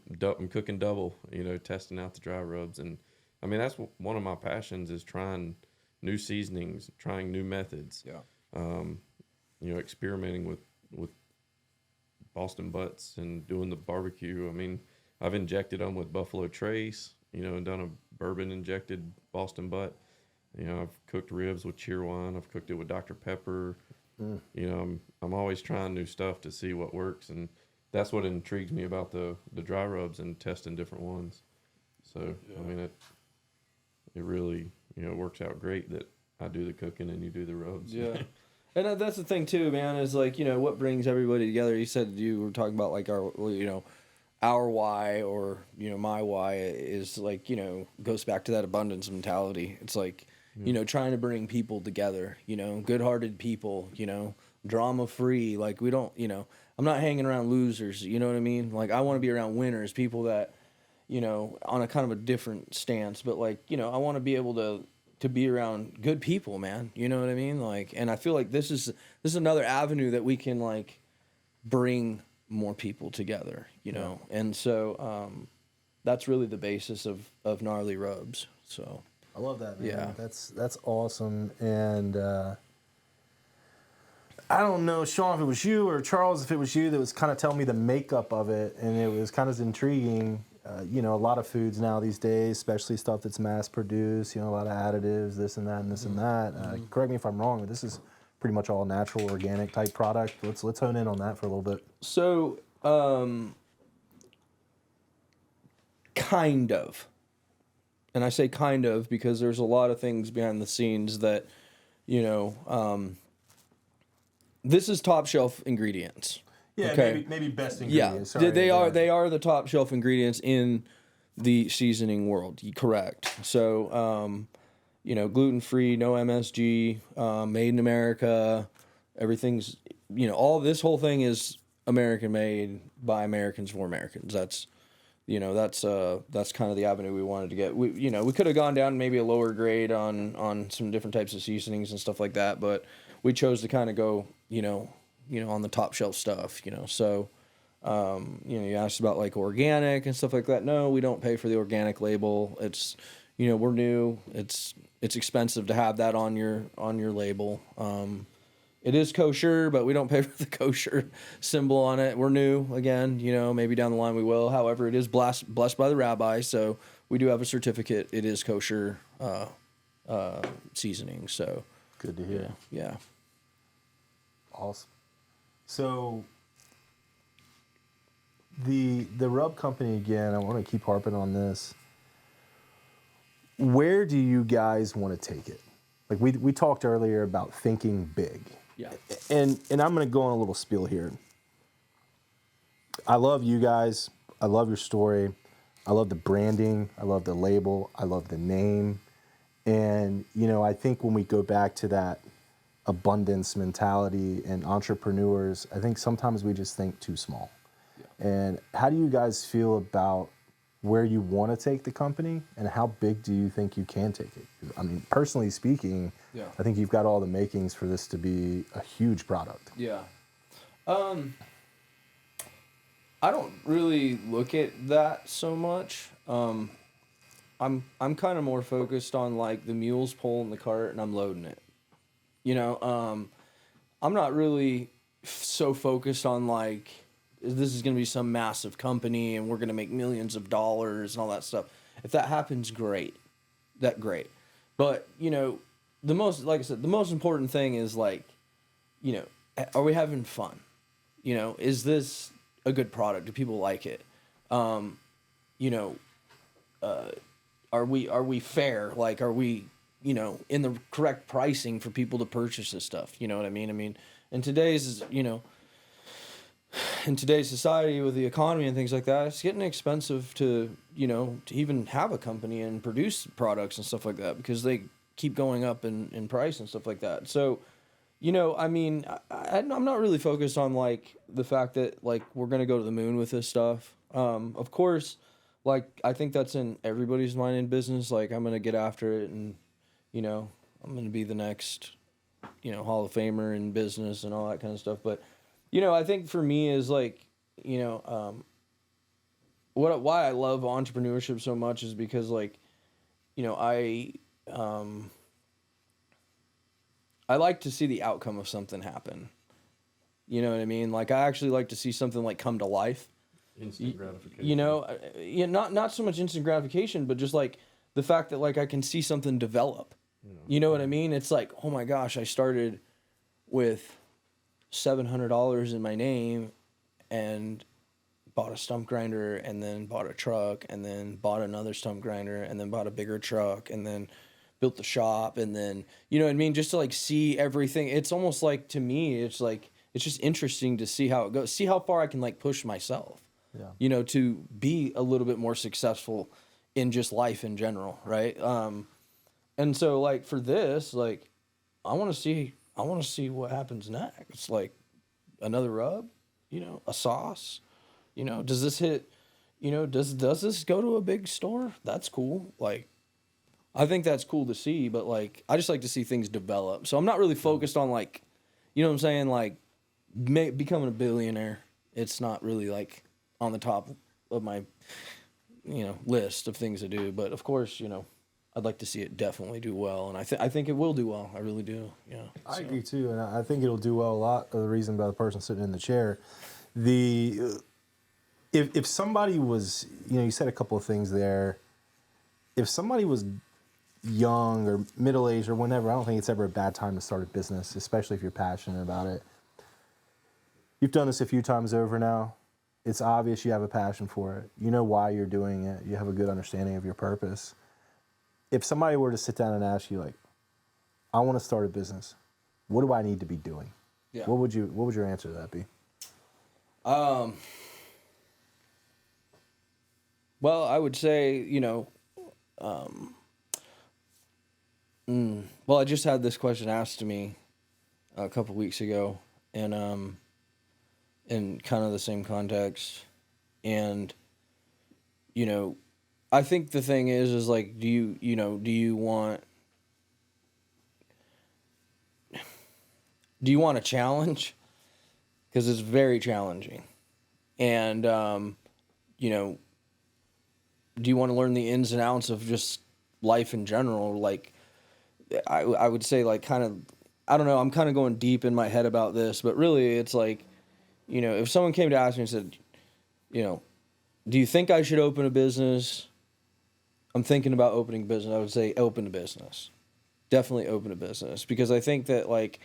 cooking double, you know, testing out the dry rubs, and I mean that's one of my passions is trying new seasonings, trying new methods. You know, experimenting with Boston butts and doing the barbecue. I mean, I've injected them with Buffalo Trace, you know, and done a bourbon injected Boston butt. You know, I've cooked ribs with Cheerwine. I've cooked it with Dr. Pepper. You know, I'm always trying new stuff to see what works, and that's what intrigues me about the dry rubs and testing different ones. So I mean, it really, you know, works out great that I do the cooking and you do the rubs. Yeah. And that's the thing too, man, is like, you know, what brings everybody together. You said you were talking about like our why, or, you know, my why is like, you know, goes back to that abundance mentality. It's like, you know, trying to bring people together, you know, good-hearted people, you know, drama-free. Like, we don't, you know, I'm not hanging around losers, you know what I mean? Like, I want to be around winners, people that, you know, on a kind of a different stance. But like, you know, I want to be able to be around good people, man. You know what I mean? Like, and I feel like this is another avenue that we can like bring more people together, you know? And so, that's really the basis of Gnarly Rubs. So I love that, man. Yeah. That's awesome. And, I don't know, Sean, if it was you, or Charles, if it was you that was kind of telling me the makeup of it, and it was kind of intriguing. You know, a lot of foods now these days, especially stuff that's mass produced, you know, a lot of additives, this and that and this and that. Correct me if I'm wrong, but this is pretty much all natural, organic type product. Let's hone in on that for a little bit. So, kind of. And I say kind of because there's a lot of things behind the scenes that, you know, this is top shelf ingredients. Yeah, okay. maybe best ingredients. Yeah, they are the top shelf ingredients in the seasoning world. Correct. So, you know, gluten free, no MSG, made in America. Everything's, you know, all this whole thing is American made by Americans for Americans. That's, you know, that's kind of the avenue we wanted to get. We could have gone down maybe a lower grade on some different types of seasonings and stuff like that, but we chose to kind of go, you know, on the top shelf stuff, you know. So, you know, you asked about like organic and stuff like that. No, we don't pay for the organic label. It's, you know, we're new. It's expensive to have that on your label. It is kosher, but we don't pay for the kosher symbol on it. We're new again, you know, maybe down the line we will. However, it is blessed by the rabbi, so we do have a certificate. It is kosher seasoning. So good to hear. Yeah. Awesome. So the rub company again, I want to keep harping on this. Where do you guys want to take it? Like we talked earlier about thinking big. Yeah. And I'm going to go on a little spiel here. I love you guys. I love your story. I love the branding. I love the label. I love the name. And, you know, I think when we go back to that abundance mentality and entrepreneurs, I think sometimes we just think too small. Yeah. And how do you guys feel about where you want to take the company, and how big do you think you can take it? I mean, personally speaking, I think you've got all the makings for this to be a huge product. Yeah. I don't really look at that so much. I'm kind of more focused on like the mule's pulling the cart and I'm loading it. You know, I'm not really so focused on like, this is going to be some massive company and we're going to make millions of dollars and all that stuff. If that happens, great. But, you know, the most important thing is like, you know, are we having fun? You know, is this a good product? Do people like it? You know, are we fair? Like, are we, you know, in the correct pricing for people to purchase this stuff? You know what I mean? I mean, in today's, you know, in today's society with the economy and things like that, it's getting expensive to, you know, to even have a company and produce products and stuff like that, because they keep going up in price and stuff like that. So, you know, I mean, I'm not really focused on like the fact that like we're going to go to the moon with this stuff. Of course, like I think that's in everybody's mind in business. Like I'm going to get after it, and, you know, I'm going to be the next, you know, Hall of Famer in business and all that kind of stuff. But, you know, I think for me is like, you know, why I love entrepreneurship so much is because, like, you know, I like to see the outcome of something happen. You know what I mean? Like, I actually like to see something like come to life. Instant gratification. You know, yeah, not so much instant gratification, but just like the fact that like I can see something develop. You know what I mean? It's like, oh my gosh, I started with $700 in my name and bought a stump grinder, and then bought a truck, and then bought another stump grinder, and then bought a bigger truck, and then built the shop, and then, you know what I mean? Just to like see everything. It's almost like, to me, it's like, it's just interesting to see how it goes, see how far I can like push myself, you know, to be a little bit more successful in just life in general. Right. And so like for this, like, I want to see what happens next. It's like another rub, you know, a sauce, you know, does this hit, you know, does this go to a big store? That's cool. Like, I think that's cool to see, but like, I just like to see things develop. So I'm not really focused on like, you know what I'm saying? Like becoming a billionaire. It's not really like on the top of my, you know, list of things to do. But of course, you know, I'd like to see it definitely do well, and I think it will do well. I really do. Yeah, I agree too, and I think it'll do well. A lot of the reason by the person sitting in the chair, if somebody was, you know, you said a couple of things there. If somebody was young or middle aged or whenever, I don't think it's ever a bad time to start a business, especially if you're passionate about it. You've done this a few times over now. It's obvious you have a passion for it. You know why you're doing it. You have a good understanding of your purpose. If somebody were to sit down and ask you, like, I want to start a business, what do I need to be doing? Yeah. What would your answer to that be? Well, I would say, you know, well, I just had this question asked to me a couple weeks ago, and in kind of the same context, and, you know, I think the thing is like, do you want a challenge? Because it's very challenging. And, you know, do you want to learn the ins and outs of just life in general? Like, I would say, like, kind of, I don't know, I'm kind of going deep in my head about this, but really it's like, you know, if someone came to ask me and said, you know, do you think I should open a business? I'm thinking about opening a business. I would say open a business. Definitely open a business, because I think that, like,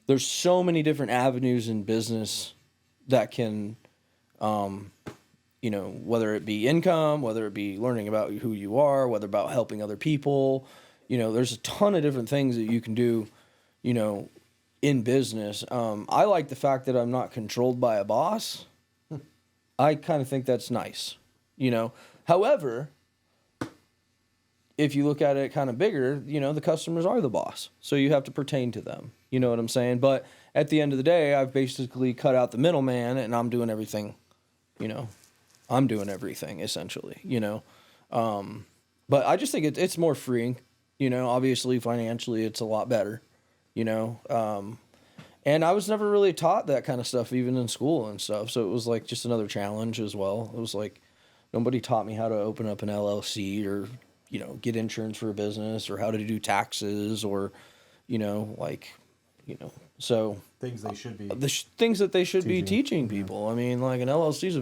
there's so many different avenues in business that can, you know, whether it be income, whether it be learning about who you are, whether about helping other people, you know, there's a ton of different things that you can do, you know, in business. I like the fact that I'm not controlled by a boss. I kind of think that's nice, you know. However, if you look at it kind of bigger, you know, the customers are the boss. So you have to pertain to them. You know what I'm saying? But at the end of the day, I've basically cut out the middleman, and I'm doing everything, you know. I'm doing everything, essentially, you know. But I just think it's more freeing, you know. Obviously, financially, it's a lot better, you know. And I was never really taught that kind of stuff, even in school and stuff. So it was like just another challenge as well. It was like nobody taught me how to open up an LLC or, you know, get insurance for a business, or how to do taxes, or, you know, like, you know, so Things they should be. things that they should be teaching people. I mean, like, an LLC is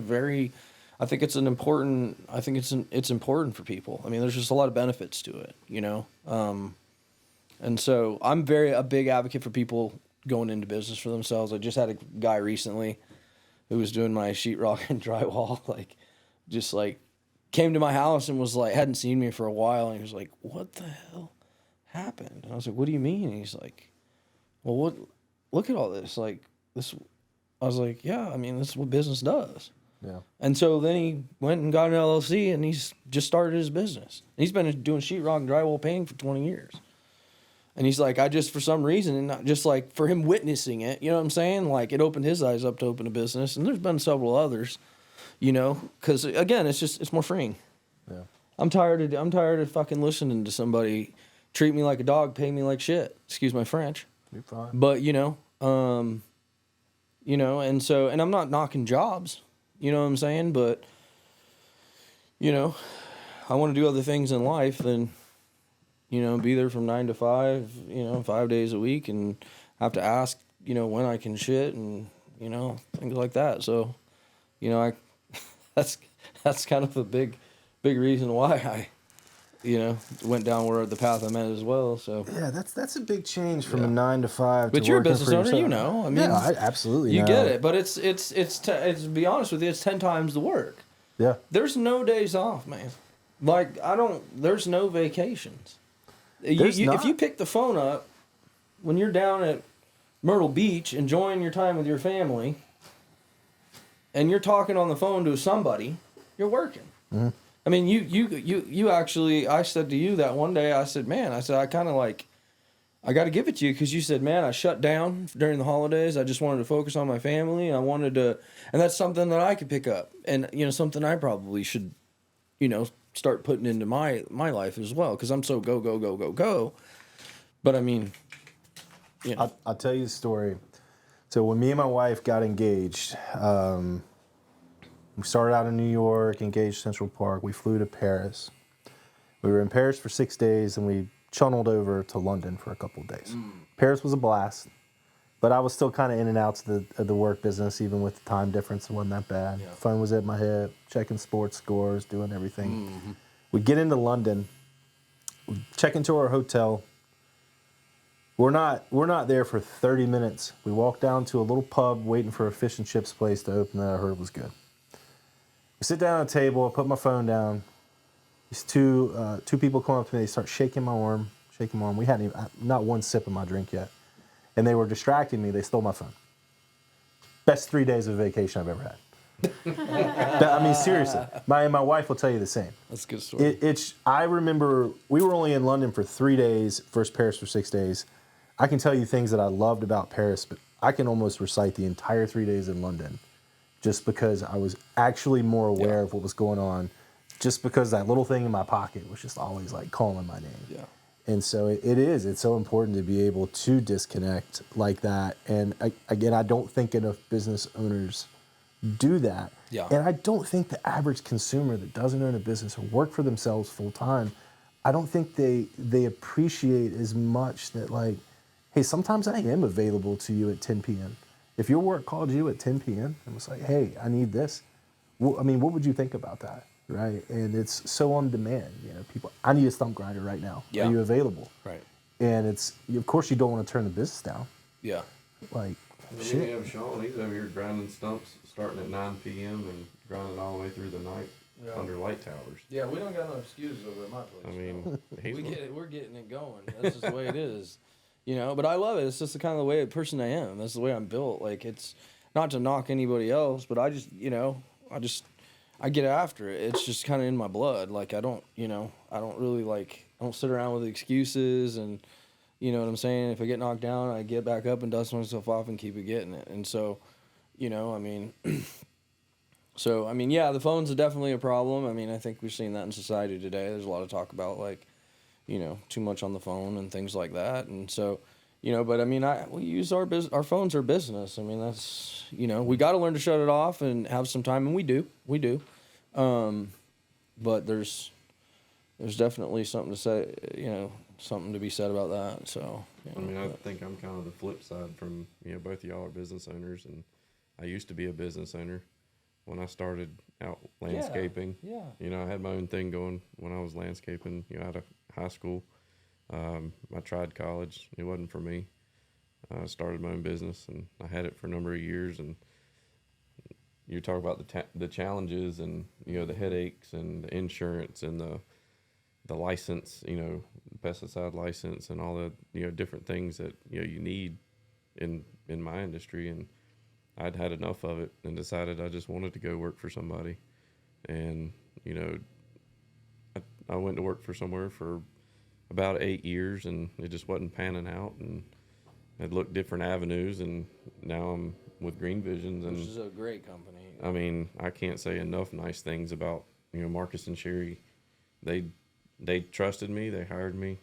I think it's important for people. I mean, there's just a lot of benefits to it, you know? And so I'm a big advocate for people going into business for themselves. I just had a guy recently who was doing my sheetrock and drywall, like, just like came to my house and was like, hadn't seen me for a while, and he was like, "What the hell happened?" And I was like, "What do you mean?" And he's like, "Well, what? Look at all this, like this." I was like, "Yeah, I mean, this is what business does." Yeah. And so then he went and got an LLC, and he's just started his business. He's been doing sheetrock and drywall painting for 20 years. And he's like, I just, for some reason, and not just like for him witnessing it, you know what I'm saying? Like, it opened his eyes up to open a business. And there's been several others, you know, because again, it's more freeing. Yeah. I'm tired of fucking listening to somebody treat me like a dog, pay me like shit. Excuse my French. You're fine. But, and I'm not knocking jobs, you know what I'm saying? But, I want to do other things in life than, be there from 9 to 5, 5 days a week, and have to ask, when I can shit and, things like that. So, that's kind of a big reason why I, went down the path I'm at as well. So yeah, that's a big change from a 9 to 5. But to you're a working business for owner, yourself. I mean, yeah, I absolutely you know. get it. But it's to be honest with you, it's 10 times the work. Yeah. There's no days off, man. Like there's no vacations. There's not. If you pick the phone up when you're down at Myrtle Beach enjoying your time with your family, and you're talking on the phone to somebody, you're working. Mm-hmm. I mean, you actually, I said to you that one day, I said, I kind of like, I got to give it to you, because you said, man, I shut down during the holidays. I just wanted to focus on my family. I wanted to, and that's something that I could pick up, and something I probably should, start putting into my life as well, because I'm so go. But I mean, I'll tell you the story. So when me and my wife got engaged, we started out in New York, engaged Central Park. We flew to Paris. We were in Paris for 6 days, and we channeled over to London for a couple of days. Paris was a blast, but I was still kind of in and out of the work business, even with the time difference. It wasn't that bad. Yeah. Phone was at my hip, checking sports scores, doing everything. Mm-hmm. We get into London, we check into our hotel. We're not there for 30 minutes. We walk down to a little pub waiting for a fish and chips place to open that I heard was good. We sit down at a table, I put my phone down. These two people come up to me, they start shaking my arm. We hadn't even, not one sip of my drink yet. And they were distracting me, they stole my phone. Best 3 days of vacation I've ever had. I mean, seriously. My wife will tell you the same. That's a good story. I remember, we were only in London for 3 days, first Paris for 6 days. I can tell you things that I loved about Paris, but I can almost recite the entire 3 days in London just because I was actually more aware of what was going on, just because that little thing in my pocket was just always like calling my name. Yeah. And so it's so important to be able to disconnect like that. And again, I don't think enough business owners do that. Yeah. And I don't think the average consumer that doesn't own a business or work for themselves full time, I don't think they appreciate as much that, like, hey, sometimes I am available to you at 10 p.m. If your work called you at 10 p.m. and was like, hey, I need this, well, I mean, what would you think about that? Right? And it's so on demand. People, I need a stump grinder right now. Yeah. Are you available? Right. And of course, you don't want to turn the business down. Yeah. Like, shit. You have Sean, he's over here grinding stumps starting at 9 p.m. and grinding all the way through the night under light towers. Yeah, we don't got no excuses over at my place. I mean, we're getting it going. That's just the way it is. But I love it. It's just the kind of the way person I am. That's the way I'm built. Like, it's not to knock anybody else, but I just, I get after it. It's just kind of in my blood. Like, I don't really I don't sit around with excuses, and you know what I'm saying? If I get knocked down, I get back up and dust myself off and keep it getting it. And so, yeah, the phones are definitely a problem. I mean, I think we've seen that in society today. There's a lot of talk about, like, too much on the phone and things like that. And so, but I mean, we use our phones are business. I mean, that's, we got to learn to shut it off and have some time, and we do. But there's definitely something to say, something to be said about that. So, I mean, I think I'm kind of the flip side from, both of y'all are business owners, and I used to be a business owner when I started out landscaping. Yeah. I had my own thing going when I was landscaping, out of high school. I tried college. It wasn't for me. I started my own business, and I had it for a number of years. And you talk about the challenges, and the headaches, and the insurance, and the license, pesticide license, and all the different things that you need in my industry. And I'd had enough of it and decided I just wanted to go work for somebody. And I went to work for somewhere for about 8 years, and it just wasn't panning out, and I'd looked different avenues, and now I'm with Green Visions, and Which is a great company. I mean, I can't say enough nice things about Marcus and Sherry. They trusted me, they hired me,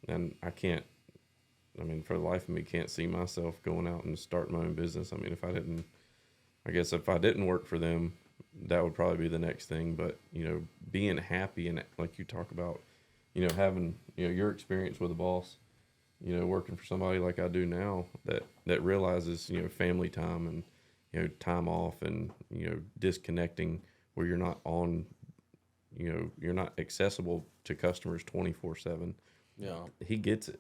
and I mean, for the life of me, can't see myself going out and starting my own business. I mean, if I didn't work for them, that would probably be the next thing. But being happy, and like you talk about, having your experience with a boss, working for somebody like I do now that realizes family time, and time off, and disconnecting, where you're not on, you're not accessible to customers 24/7. Yeah. He gets it.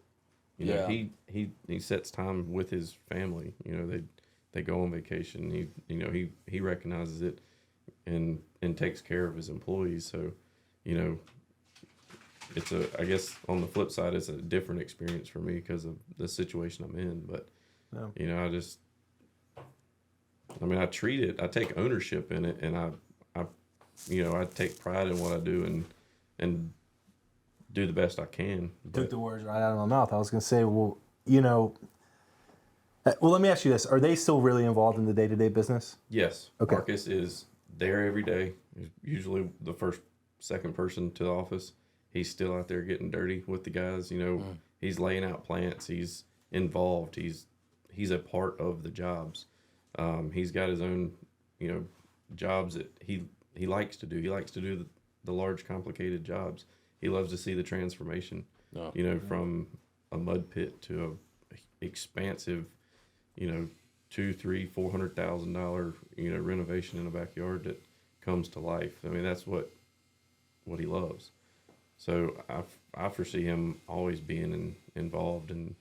He sets time with his family. They go on vacation. He recognizes it, and takes care of his employees. So, I guess on the flip side, it's a different experience for me because of the situation I'm in. But I treat it. I take ownership in it, and I take pride in what I do, and do the best I can. Took the words right out of my mouth. I was going to say, well, let me ask you this. Are they still really involved in the day-to-day business? Yes. Okay. Marcus is there every day. He's usually the second person to the office. He's still out there getting dirty with the guys. He's laying out plants. He's involved. He's a part of the jobs. He's got his own, jobs that he likes to do. He likes to do the large, complicated jobs. He loves to see the transformation, from a mud pit to a expansive, $200,000, $300,000, $400,000, renovation in a backyard that comes to life. I mean, that's what he loves. So I foresee him always being involved, and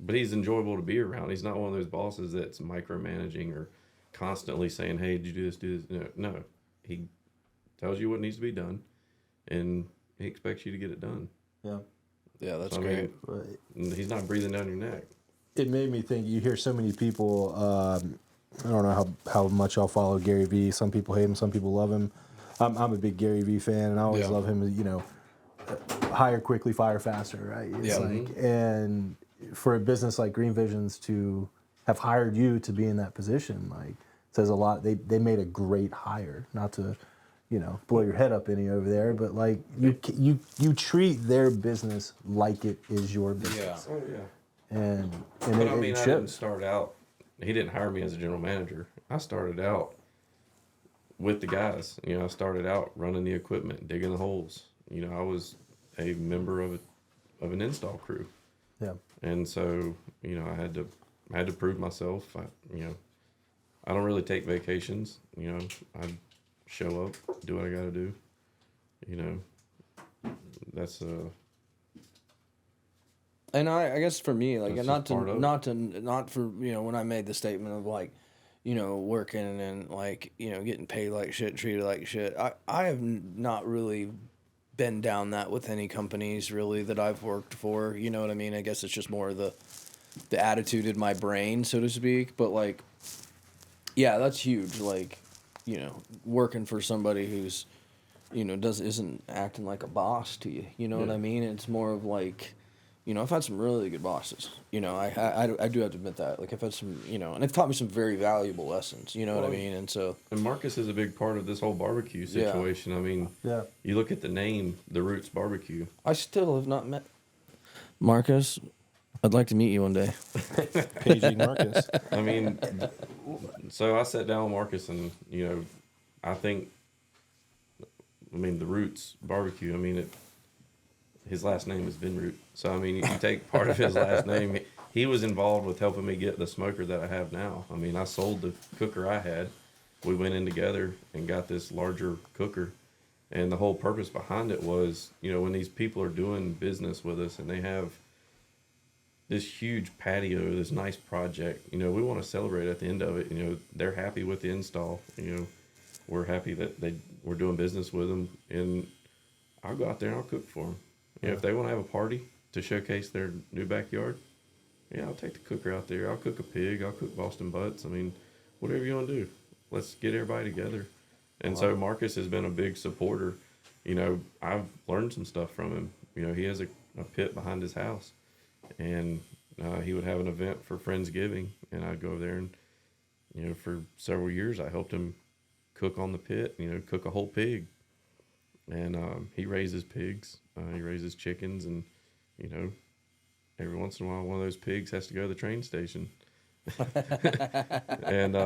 but he's enjoyable to be around. He's not one of those bosses that's micromanaging or constantly saying, "Hey, did you do this? Do this?" No, he tells you what needs to be done, and he expects you to get it done. Yeah, that's great. He's not breathing down your neck. It made me think. You hear so many people. I don't know how much I'll follow Gary Vee. Some people hate him, some people love him. I'm a big Gary Vee fan, and I always love him. Hire quickly, fire faster, right? It's and for a business like Green Visions to have hired you to be in that position, says a lot. They made a great hire. Not to, blow your head up any over there, but you treat their business like it is your business. Yeah. Oh yeah. And but I didn't start out. He didn't hire me as a general manager. I started out with the guys. I started out running the equipment, digging the holes. I was a member of an install crew. Yeah. And so, I had to prove myself. I don't really take vacations. I show up, do what I got to do. That's And I guess for me, That's not just part for when I made the statement of working and getting paid like shit, treated like shit. I have not really been down that with any companies really that I've worked for. You know what I mean? I guess it's just more the attitude in my brain, so to speak. But that's huge. Working for somebody who's isn't acting like a boss to you. You know what I mean? It's more of I've had some really good bosses. I do have to admit that. I've had some, and they've taught me some very valuable lessons. You know what I mean? And Marcus is a big part of this whole barbecue situation. I mean, you look at the name, the Roots BBQ. I still have not met Marcus. I'd like to meet you one day. Paging Marcus. I mean, so I sat down with Marcus, and I think, the Roots BBQ. His last name is Vinroot. So, you take part of his last name. He was involved with helping me get the smoker that I have now. I sold the cooker I had. We went in together and got this larger cooker. And the whole purpose behind it was, when these people are doing business with us and they have, this huge patio, this nice project. You know, we want to celebrate at the end of it. You know, they're happy with the install. You know, we're happy that we're doing business with them, and I'll go out there and I'll cook for them. You know, if they want to have a party to showcase their new backyard, yeah, I'll take the cooker out there. I'll cook a pig. I'll cook Boston butts. I mean, whatever you want to do. Let's get everybody together. And so Marcus has been a big supporter. You know, I've learned some stuff from him. You know, he has a pit behind his house, and he would have an event for Friendsgiving, and I'd go over there and, you know, for several years I helped him cook on the pit, you know, cook a whole pig. And he raises pigs, he raises chickens, and, you know, every once in a while one of those pigs has to go to the train station. And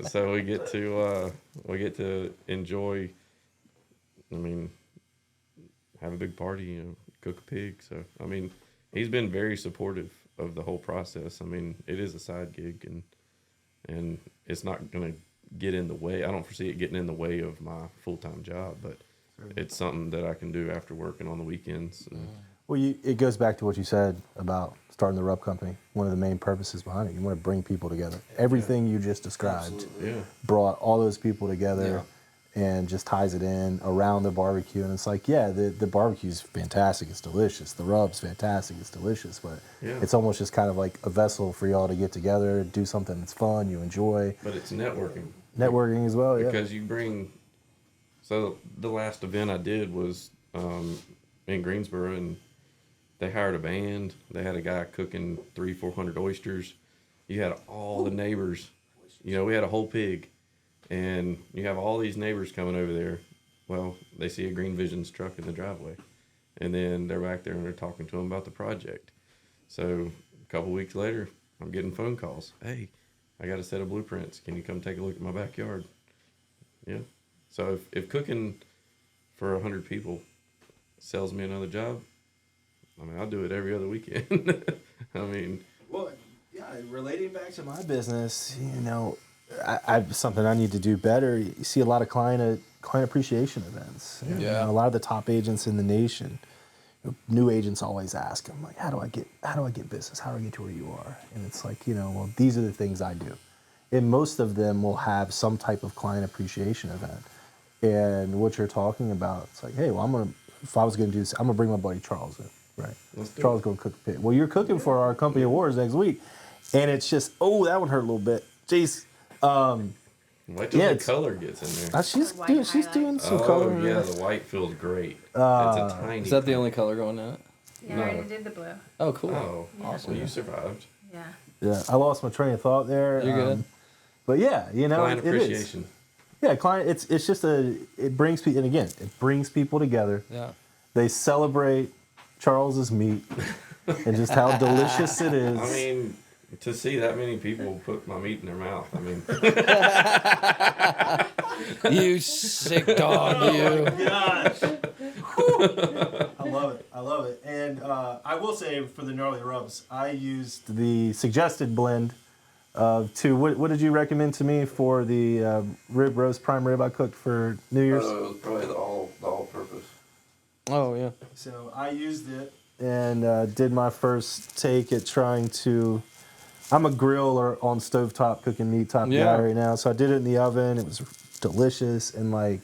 so we get to enjoy, I mean, have a big party, you know, cook a pig. So I mean, he's been very supportive of the whole process. I mean, it is a side gig, and it's not gonna get in the way. I don't foresee it getting in the way of my full-time job, but it's something that I can do after work and on the weekends. And, Well, it goes back to what you said about starting the rub company. One of the main purposes behind it, you want to bring people together. Everything you just described brought all those people together and just ties it in around the barbecue. And it's like, the barbecue's fantastic. It's delicious. The rub's fantastic. It's delicious. But it's almost just kind of like a vessel for y'all to get together, do something that's fun, you enjoy. But it's networking. Networking as well, because you bring. So the last event I did was in Greensboro, and they hired a band. They had a guy cooking 300-400 oysters. You had all the neighbors. You know, we had a whole pig, and you have all these neighbors coming over there. Well, they see a Green Visions truck in the driveway, and then they're back there and they're talking to them about the project. So a couple weeks later, I'm getting phone calls. Hey, I got a set of blueprints. Can you come take a look at my backyard? Yeah. So if cooking for 100 people sells me another job, I mean, I'll do it every other weekend. I mean, well, relating back to my business, you know, I something I need to do better. You see a lot of client appreciation events. You know, a lot of the top agents in the nation, new agents always ask, I'm like, how do I get business? How do I get to where you are? And it's like, you know, well, these are the things I do. And most of them will have some type of client appreciation event. And what you're talking about, it's like, hey, well, if I was going to do this, I'm going to bring my buddy Charles in, right? Charles going to cook a pig. Well, you're cooking for our company awards next week. And it's just, that one hurt a little bit. Jeez. Wait till the color gets in there. She's doing some color. Oh, yeah, the white feels great. It's a tiny. Is that the only color going in it? Yeah, No. I already did the blue. Oh, cool. Oh, Awesome. well, you survived. Yeah. Yeah, I lost my train of thought there. You're good. But yeah, you know, Client it is. appreciation. Yeah, client. It's just it brings people, and again, it brings people together. Yeah. They celebrate Charles's meat and just how delicious it is. I mean, to see that many people put my meat in their mouth, I mean. You sick dog, you. Gosh. I love it. And I will say for the Gnarly Rubs, I used the suggested blend of two. What did you recommend to me for the rib roast prime rib I cooked for New Year's? It was probably the all-purpose. Oh, yeah. So I used it and did my first take at trying to. I'm a grill or on stovetop cooking meat type guy right now, so I did it in the oven. It was delicious, and like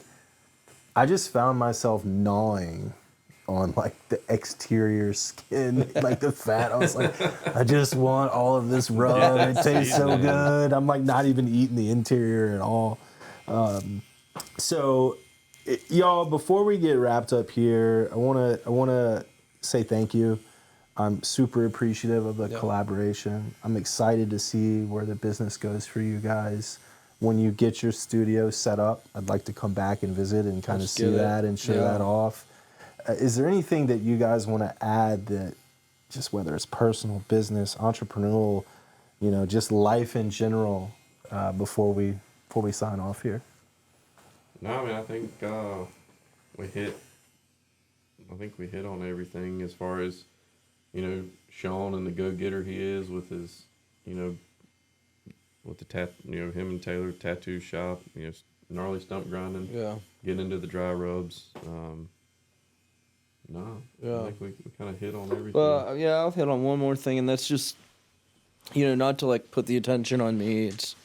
I just found myself gnawing on like the exterior skin, like the fat. I was like, I just want all of this rub. It tastes so good. I'm like not even eating the interior at all. Y'all, before we get wrapped up here, I wanna say thank you. I'm super appreciative of the collaboration. I'm excited to see where the business goes for you guys. When you get your studio set up, I'd like to come back and visit and kind of see that and show that off. Is there anything that you guys want to add that, just whether it's personal, business, entrepreneurial, you know, just life in general, before we sign off here? No, I mean, I think we hit on everything as far as, you know, Sean and the go-getter he is with his, you know, with the him and Taylor tattoo shop, you know, Gnarly Stump Grinding, getting into the dry rubs. No, Yeah. I think we kind of hit on everything. Well, yeah, I'll hit on one more thing, and that's just, not to like put the attention on me. It's,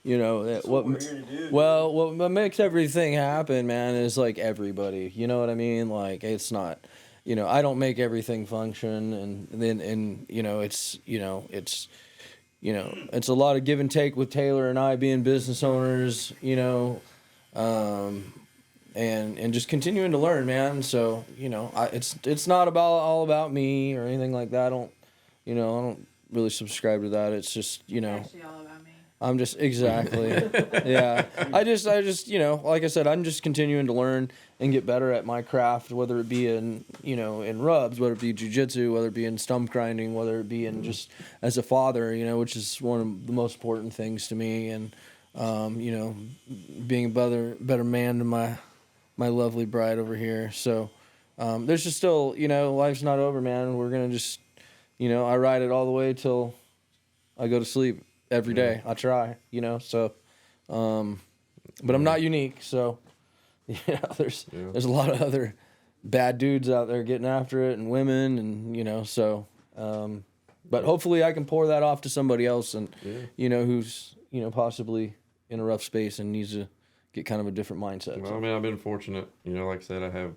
what makes everything happen, man, is like everybody. You know what I mean? Like it's not, I don't make everything function, and it's a lot of give and take with Taylor and I being business owners, and just continuing to learn, man. So, it's not all about me or anything like that. I don't really subscribe to that. It's just, Actually, all about me. I'm just exactly, yeah. I just, like I said, I'm just continuing to learn and get better at my craft, whether it be in, in rubs, whether it be jujitsu, whether it be in stump grinding, whether it be in just as a father, which is one of the most important things to me, and being a better man to my lovely bride over here. So there's just still, life's not over, man. We're gonna just, I ride it all the way till I go to sleep every day. I try, so, but I'm not unique. So, there's a lot of other bad dudes out there getting after it, and women, and, so, but hopefully I can pour that off to somebody else, and, who's, possibly in a rough space and needs to get kind of a different mindset. Well, I mean, I've been fortunate. Like I said, I have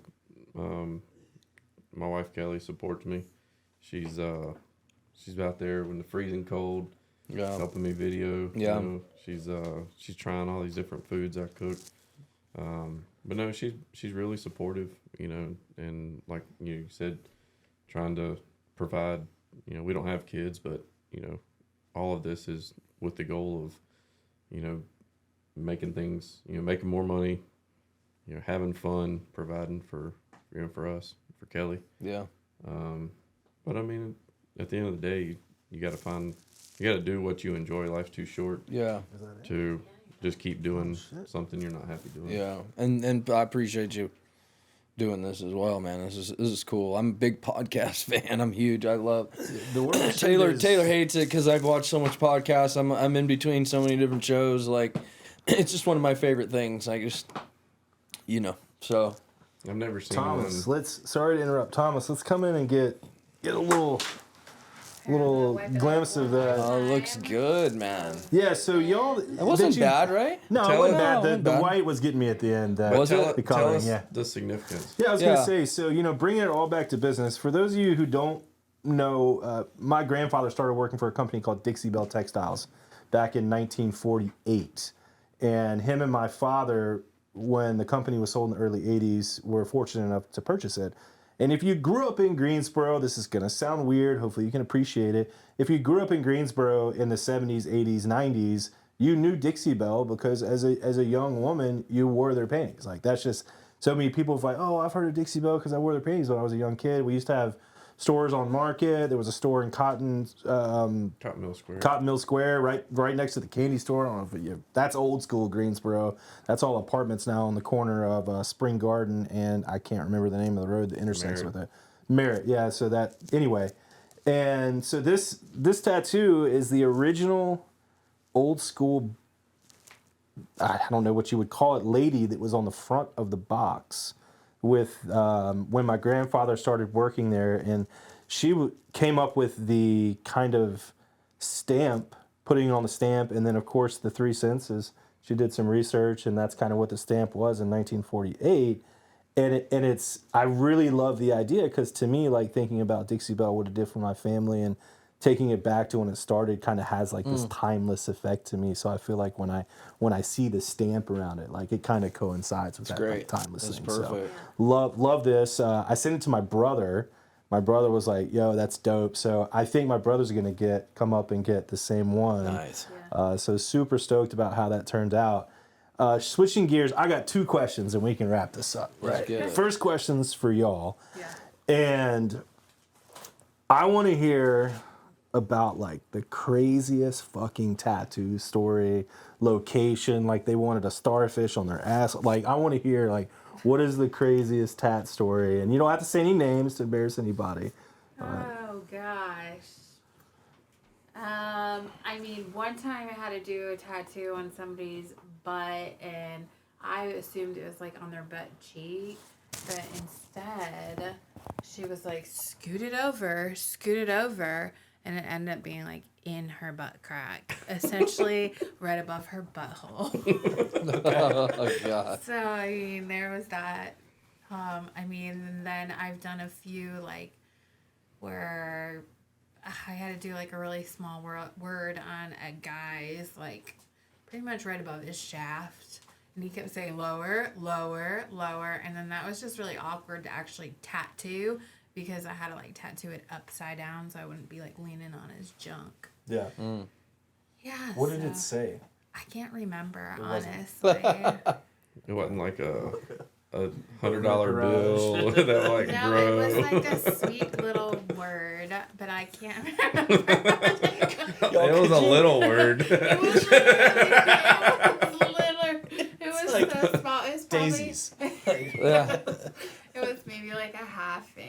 my wife Kelly supports me. She's out there when the freezing cold, helping me video. Yeah. She's trying all these different foods I cook. But no, she's really supportive. And like you said, trying to provide. We don't have kids, but all of this is with the goal of, making things, making more money, having fun, providing for us, for Kelly. Yeah. But I mean, at the end of the day, you got to do what you enjoy. Life's too short. Yeah. To just keep doing something you're not happy doing. Yeah. And I appreciate you doing this as well, man. This is cool. I'm a big podcast fan. I'm huge. I love The word Taylor hates it because I've watched so much podcasts. I'm in between so many different shows. Like, it's just one of my favorite things. I just, so. I've never seen Thomas, one. sorry to interrupt. Thomas, let's come in and get a little glimpse of that. Oh, it looks good, man. Yeah, so y'all... It wasn't bad, right? No, it wasn't bad. The white was getting me at the end. Was it? The Tell coloring, us yeah. the significance. Yeah, I was going to say, so, bringing it all back to business, for those of you who don't know, my grandfather started working for a company called Dixie Belle Textiles back in 1948. And him and my father, when the company was sold in the early 80s, were fortunate enough to purchase it. And if you grew up in Greensboro, this is going to sound weird. Hopefully you can appreciate it. If you grew up in Greensboro in the 70s, 80s, 90s, you knew Dixie Belle because as a young woman, you wore their panties. Like, that's just so many people like, oh, I've heard of Dixie Belle because I wore their panties when I was a young kid. We used to have stores on Market. There was a store in Cotton Mill Square, right next to the candy store. I don't know if that's old school Greensboro. That's all apartments now on the corner of Spring Garden and I can't remember the name of the road that intersects with it. Merritt, yeah. So that anyway, and so this tattoo is the original old school. I don't know what you would call it, lady that was on the front of the box. With when my grandfather started working there, and she came up with the kind of stamp, putting on the stamp, and then of course the 3 cents is she did some research, and that's kind of what the stamp was in 1948. And it's I really love the idea because to me, like thinking about Dixie Belle, what it did for my family, and taking it back to when it started kind of has like this timeless effect to me. So I feel like when I see the stamp around it, like it kind of coincides with that like, timeless thing. Perfect. So love this. I sent it to my brother. My brother was like, yo, that's dope. So I think my brother's going to come up and get the same one. Nice. So super stoked about how that turned out. Switching gears, I got 2 questions and we can wrap this up. Right. First question's for y'all. Yeah. And I want to hear about like the craziest fucking tattoo story, location, like they wanted a starfish on their ass. Like I want to hear like what is the craziest tat story, and you don't have to say any names to embarrass anybody. Oh gosh. I mean, one time I had to do a tattoo on somebody's butt, and I assumed it was like on their butt cheek, but instead she was like, scoot it over, and it ended up being like in her butt crack, essentially right above her butthole. Oh God. So I mean, there was that. I mean, and then I've done a few like where I had to do like a really small word on a guy's like pretty much right above his shaft. And he kept saying lower, lower, lower. And then that was just really awkward to actually tattoo because I had to like tattoo it upside down so I wouldn't be like leaning on his junk. Yeah. Yeah. What did it say? I can't remember, wasn't. honestly. It wasn't like a $100 bill that like No, grow. it was like a sweet little word, but I can't remember. It was a little word. It was little. It was like so small. It was probably, daisies. Yeah. It was maybe like a half an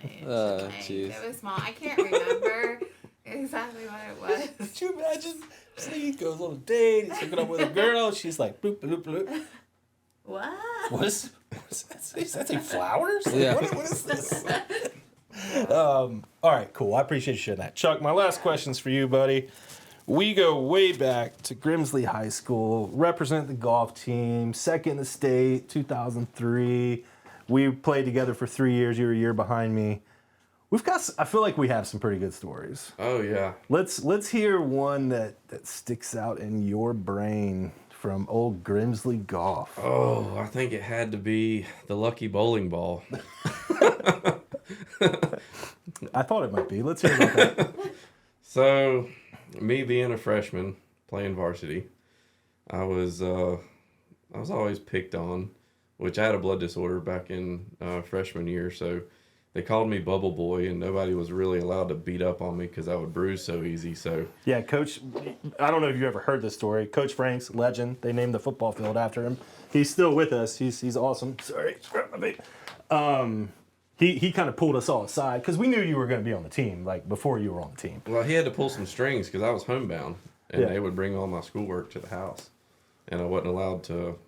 inch. Oh, Like, jeez. it was small. I can't remember exactly what it was. Could you imagine? So he goes on a date, he's hooking up with a girl, she's like, bloop, bloop, bloop. What? What is that say? Does that say flowers? Like, Yeah. what is this? All right, cool. I appreciate you sharing that. Chuck, my last question's for you, buddy. We go way back to Grimsley High School, represent the golf team, second in the state, 2003. We played together for 3 years. You were a year behind me. I feel like we have some pretty good stories. Oh yeah. Let's hear one that sticks out in your brain from old Grimsley golf. Oh, I think it had to be the lucky bowling ball. I thought it might be. Let's hear about that. So, me being a freshman playing varsity, I was always picked on, which I had a blood disorder back in freshman year, so they called me Bubble Boy, and nobody was really allowed to beat up on me because I would bruise so easy. So Yeah, Coach, I don't know if you ever heard this story. Coach Franks, legend. They named the football field after him. He's still with us. He's awesome. Sorry, scrap my bait. He kind of pulled us all aside because we knew you were going to be on the team, like before you were on the team. well, he had to pull some strings because I was homebound, and Yeah. they would bring all my schoolwork to the house, and I wasn't allowed to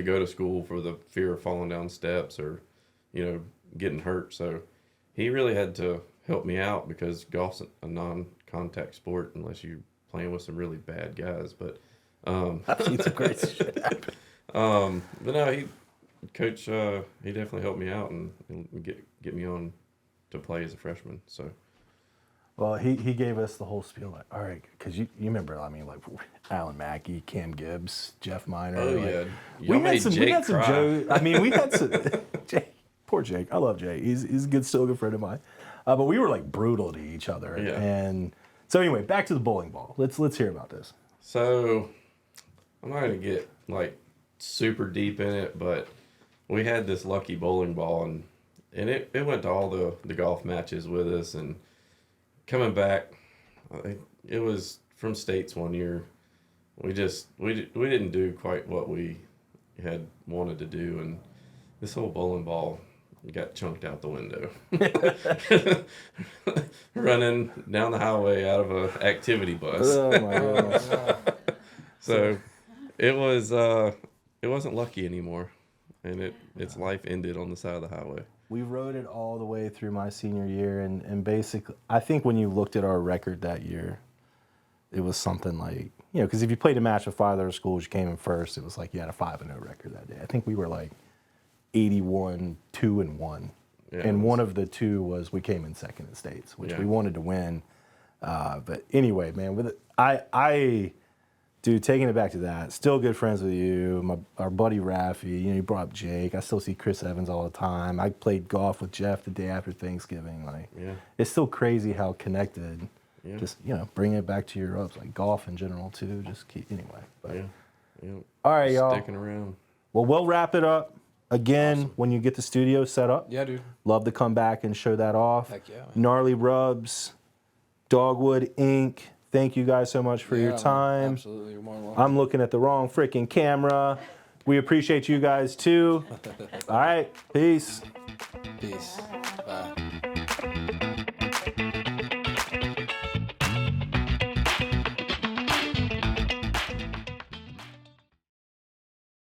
go to school for the fear of falling down steps or, getting hurt. So he really had to help me out because golf's a non-contact sport unless you're playing with some really bad guys. But I've seen some great shit happen. but no, Coach, he definitely helped me out and get me on to play as a freshman. So Well, he gave us the whole spiel, like, all right, because you remember, I mean, like Alan Mackey, Cam Gibbs, Jeff Miner. oh like, yeah, we y'all had made some Jake cry. Joe. I mean, we had some Jake. Poor Jake. I love Jake. He's a good, still a good friend of mine. But we were like brutal to each other. Yeah. And so anyway, back to the bowling ball. Let's hear about this. So I'm not gonna get like super deep in it, but we had this lucky bowling ball, and it went to all the golf matches with us, and coming back, it was from states one year. We didn't do quite what we had wanted to do, and this whole bowling ball got chunked out the window. Running down the highway out of an activity bus. Oh my goodness. So it wasn't lucky anymore, and its life ended on the side of the highway. We rode it all the way through my senior year, and basically, I think when you looked at our record that year, it was something like, because if you played a match with 5 other schools, you came in first, it was like you had a 5-0 record that day. I think we were like 81, 2-1. Yeah, And one of the two was we came in second in states, which Yeah. we wanted to win. But anyway, man, with it, dude, taking it back to that, still good friends with you. Our buddy Raffy, you brought up Jake. I still see Chris Evans all the time. I played golf with Jeff the day after Thanksgiving. Like, Yeah. it's still crazy how connected. Yeah. Just bringing it back to your rubs, like golf in general too. Just keep anyway. But, Yeah. all right, y'all. Sticking around. Well, we'll wrap it up again when you get the studio set up. Yeah, dude. Love to come back and show that off. Heck yeah, man. Gnarly Rubs, Dogwood Inc. Thank you guys so much for Yeah, your man. time. Absolutely. You're more than welcome. I'm looking at the wrong freaking camera. We appreciate you guys too. All right, peace. Peace. Bye.